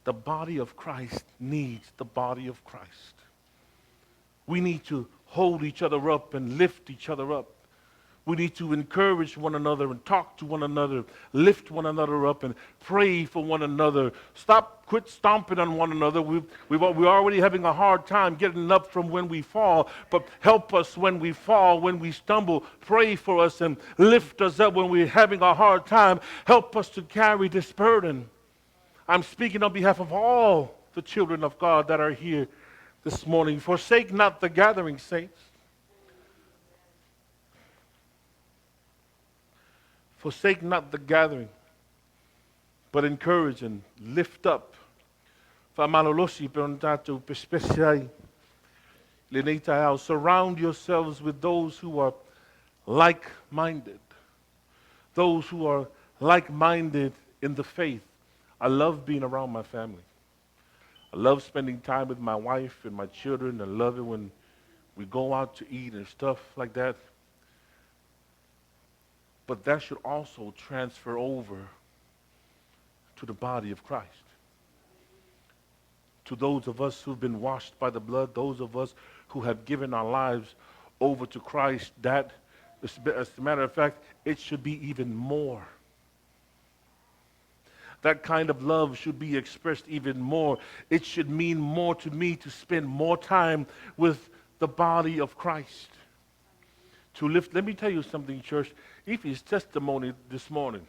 S2: The body of Christ needs the body of Christ. We need to hold each other up and lift each other up. We need to encourage one another and talk to one another, lift one another up and pray for one another. Quit stomping on one another. We're already having a hard time getting up from when we fall, but help us when we fall, when we stumble. Pray for us and lift us up when we're having a hard time. Help us to carry this burden. I'm speaking on behalf of all the children of God that are here this morning. Forsake not the gathering, saints. Forsake not the gathering, but encourage and lift up. Surround yourselves with those who are like-minded. Those who are like-minded in the faith. I love being around my family. I love spending time with my wife and my children. I love it when we go out to eat and stuff like that. But that should also transfer over to the body of Christ. To those of us who've been washed by the blood, those of us who have given our lives over to Christ, that, as a matter of fact, it should be even more. That kind of love should be expressed even more. It should mean more to me to spend more time with the body of Christ. Let me tell you something, church. Ify's testimony this morning.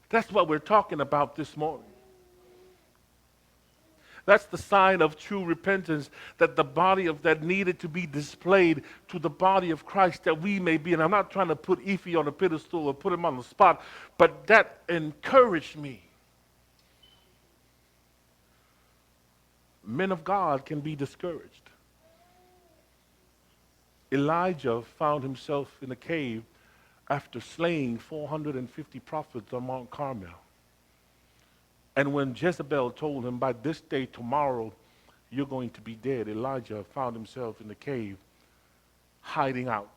S2: That's what we're talking about this morning. That's the sign of true repentance, that the body of that needed to be displayed to the body of Christ that we may be. And I'm not trying to put Ify on a pedestal or put him on the spot, but that encouraged me. men of God can be discouraged. Elijah found himself in a cave after slaying 450 prophets on Mount Carmel. And when Jezebel told him, by this day tomorrow, you're going to be dead, Elijah found himself in the cave, hiding out,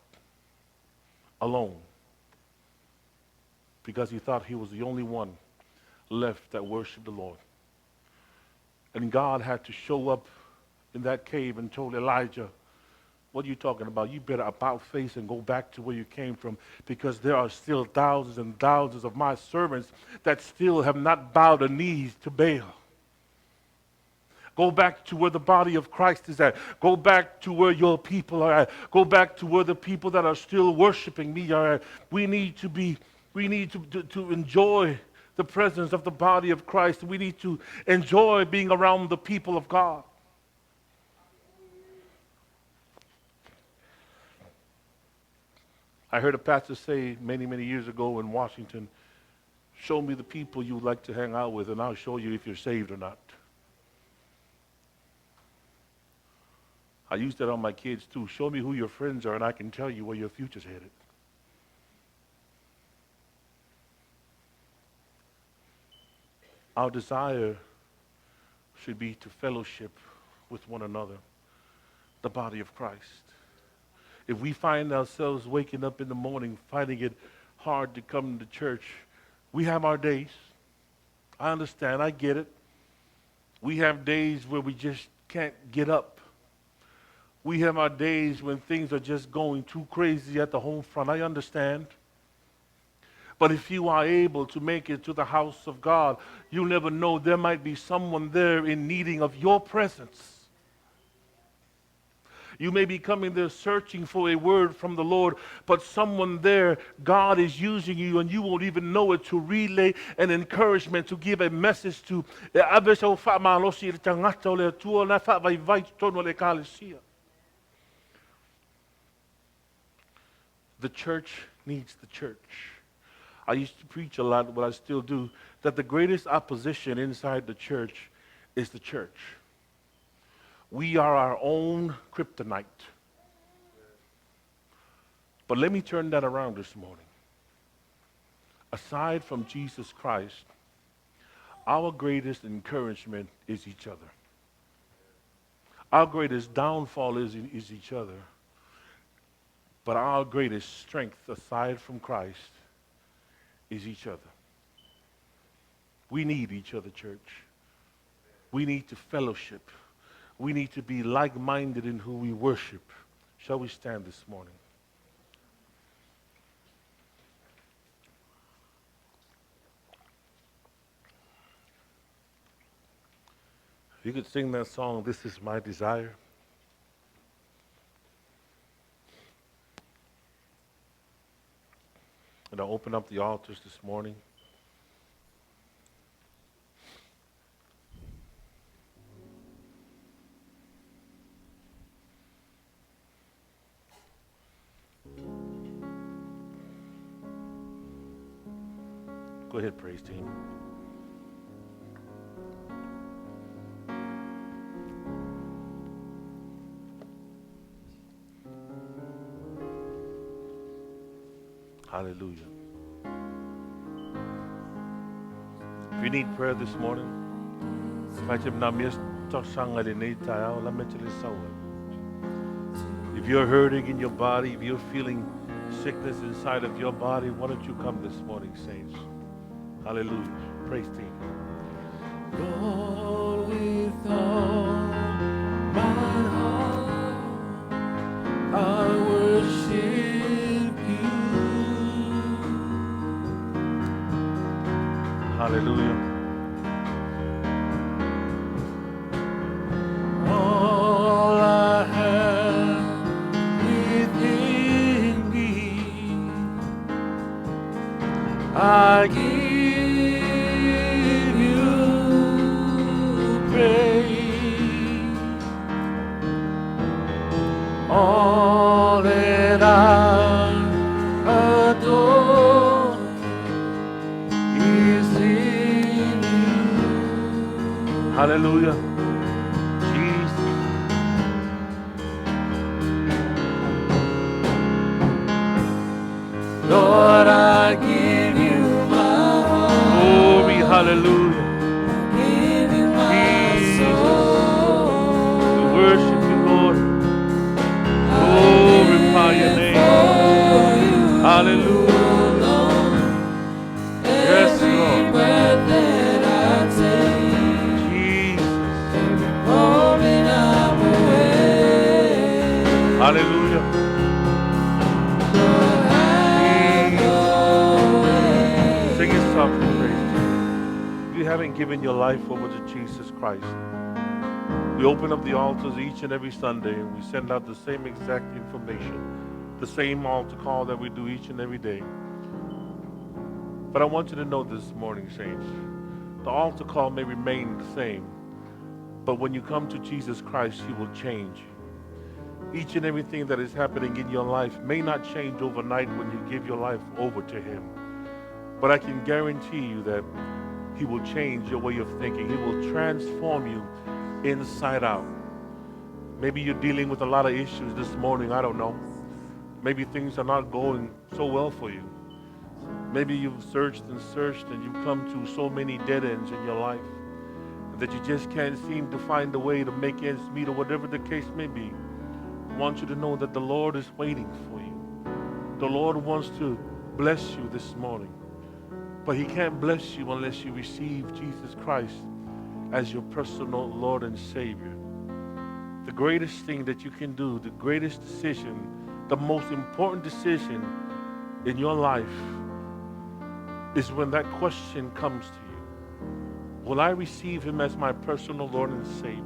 S2: alone, because he thought he was the only one left that worshiped the Lord. And God had to show up in that cave and told Elijah, what are you talking about? You better about face and go back to where you came from, because there are still thousands and thousands of my servants that still have not bowed their knees to Baal. Go back to where the body of Christ is at. Go back to where your people are at. Go back to where the people that are still worshiping me are at. We need to enjoy the presence of the body of Christ. We need to enjoy being around the people of God. I heard a pastor say many, many years ago in Washington, show me the people you would like to hang out with and I'll show you if you're saved or not. I use that on my kids too. Show me who your friends are and I can tell you where your future's headed. Our desire should be to fellowship with one another, the body of Christ. If we find ourselves waking up in the morning finding it hard to come to church, we have our days. I understand, I get it. We have days where we just can't get up. We have our days when things are just going too crazy at the home front. I understand. But if you are able to make it to the house of God, you never know, there might be someone there in needing of your presence. You may be coming there searching for a word from the Lord, but someone there, God is using you and you won't even know it, to relay an encouragement, to give a message to. The church needs the church. I used to preach a lot, but I still do, that the greatest opposition inside the church is the church. We are our own kryptonite. But let me turn that around this morning. Aside from Jesus Christ, our greatest encouragement is each other. Our greatest downfall is each other. But our greatest strength, aside from Christ, is each other. We need each other, church. We need to fellowship. We need to be like-minded in who we worship. Shall we stand this morning? If you could sing that song, "This Is My Desire." And I'll open up the altars this morning. Go ahead, praise team. Hallelujah. If you need prayer this morning, if you're hurting in your body, if you're feeling sickness inside of your body, why don't you come this morning, saints? Hallelujah. Praise team.
S4: Lord, with all my heart, I worship you.
S2: Hallelujah.
S4: All I have within me, I give all that I adore is in you.
S2: Hallelujah.
S4: Lord, I give you my heart.
S2: Glory, hallelujah.
S4: Give you my
S2: Jesus.
S4: soul.
S2: We worship you, Lord. Glorify your name. Hallelujah. Yes, Lord.
S4: Breath that I take,
S2: Jesus.
S4: every moment I'm away.
S2: Hallelujah. Sing it softly, praise. If you haven't given your life over to Jesus Christ, we open up the altars each and every Sunday and we send out the same exact information, the same altar call that we do each and every day. But I want you to know this morning, saints, the altar call may remain the same, but when you come to Jesus Christ, He will change you. Each and everything that is happening in your life may not change overnight when you give your life over to Him. But I can guarantee you that He will change your way of thinking. He will transform you inside out. Maybe you're dealing with a lot of issues this morning. I don't know. Maybe things are not going so well for you. Maybe you've searched and you've come to so many dead ends in your life that you just can't seem to find a way to make ends meet, or whatever the case may be. I want you to know that the Lord is waiting for you. The Lord wants to bless you this morning. But He can't bless you unless you receive Jesus Christ as your personal Lord and Savior. The greatest thing that you can do, the greatest decision, the most important decision in your life is when that question comes to you. Will I receive Him as my personal Lord and Savior?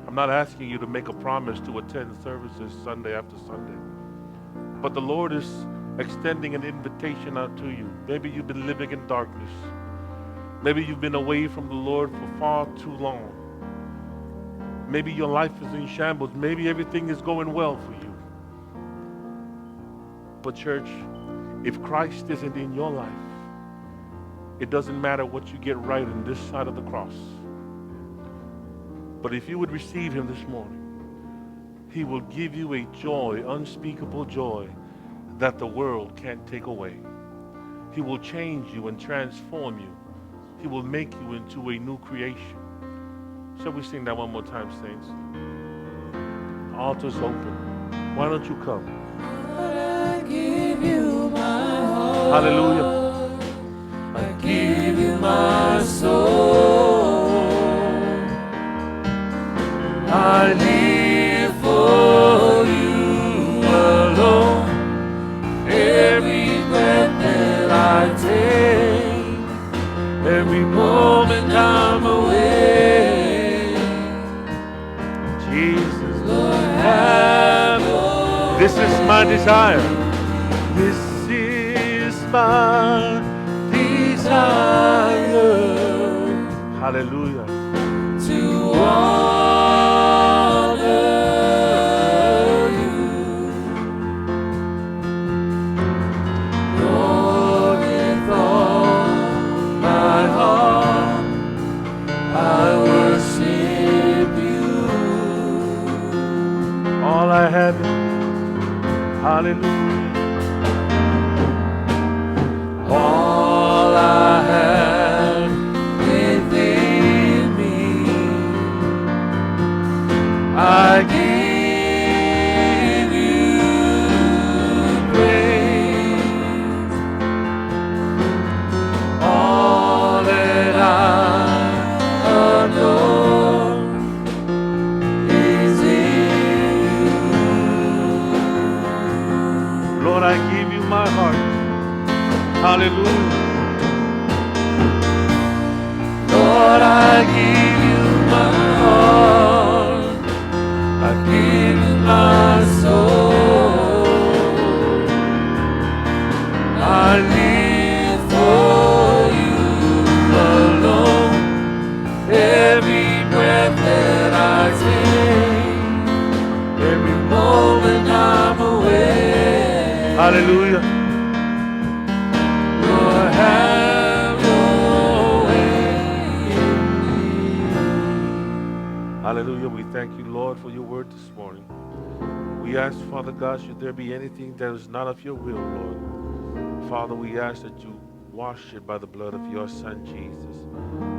S2: I'm not asking you to make a promise to attend services Sunday after Sunday. But the Lord is extending an invitation out to you. Maybe you've been living in darkness. Maybe you've been away from the Lord for far too long. Maybe your life is in shambles. Maybe everything is going well for you. But church, if Christ isn't in your life, it doesn't matter what you get right on this side of the cross. But if you would receive Him this morning, He will give you a joy, unspeakable joy, that the world can't take away. He will change you and transform you. He will make you into a new creation. Shall we sing that one more time, saints? The altar's open. Why don't you come?
S4: Lord, I give you my heart.
S2: Hallelujah.
S4: I give you my soul. I live for you alone. Every breath that I take, every moment I'm away.
S2: Jesus.
S4: Lord, have your
S2: This is my desire.
S4: This is my desire
S2: Hallelujah.
S4: to honor you. Lord, with all my heart, I worship you.
S2: All I have is hallelujah.
S4: All I have within me, I give you praise. All that I adore is in you.
S2: Lord, I give you my heart. Hallelujah.
S4: Lord, I give you my heart. I give you my soul. I live for you alone. Every breath that I take, every moment I'm away.
S2: Hallelujah.
S4: Lord, have your way in me.
S2: Hallelujah. We thank you, Lord, for your word this morning. We ask, Father God, should there be anything that is not of your will, Lord, Father, we ask that you wash it by the blood of your Son, Jesus.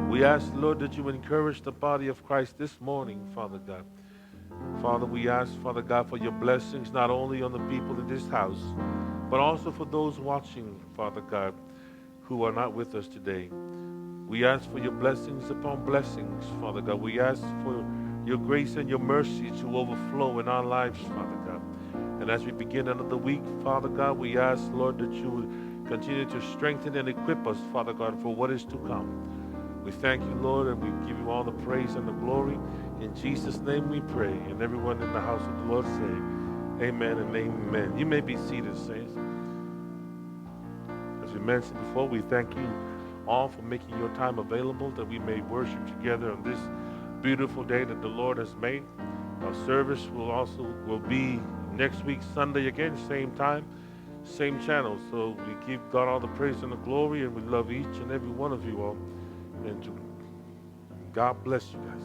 S2: We ask, Lord, that you encourage the body of Christ this morning, Father God. Father, we ask, Father God, for your blessings, not only on the people in this house, but also for those watching, Father God, who are not with us today. We ask for your blessings upon blessings, Father God. We ask for your grace and your mercy to overflow in our lives, Father God. And as we begin another week, Father God, we ask, Lord, that you would continue to strengthen and equip us, Father God, for what is to come. We thank you, Lord, and we give you all the praise and the glory. In Jesus' name we pray. And everyone in the house of the Lord say, amen and amen. You may be seated, saints. As we mentioned before, we thank you all for making your time available that we may worship together on this beautiful day that the Lord has made. Our service will be next week, Sunday again, same time, same channel. So we give God all the praise and the glory, and we love each and every one of you all. And God bless you guys.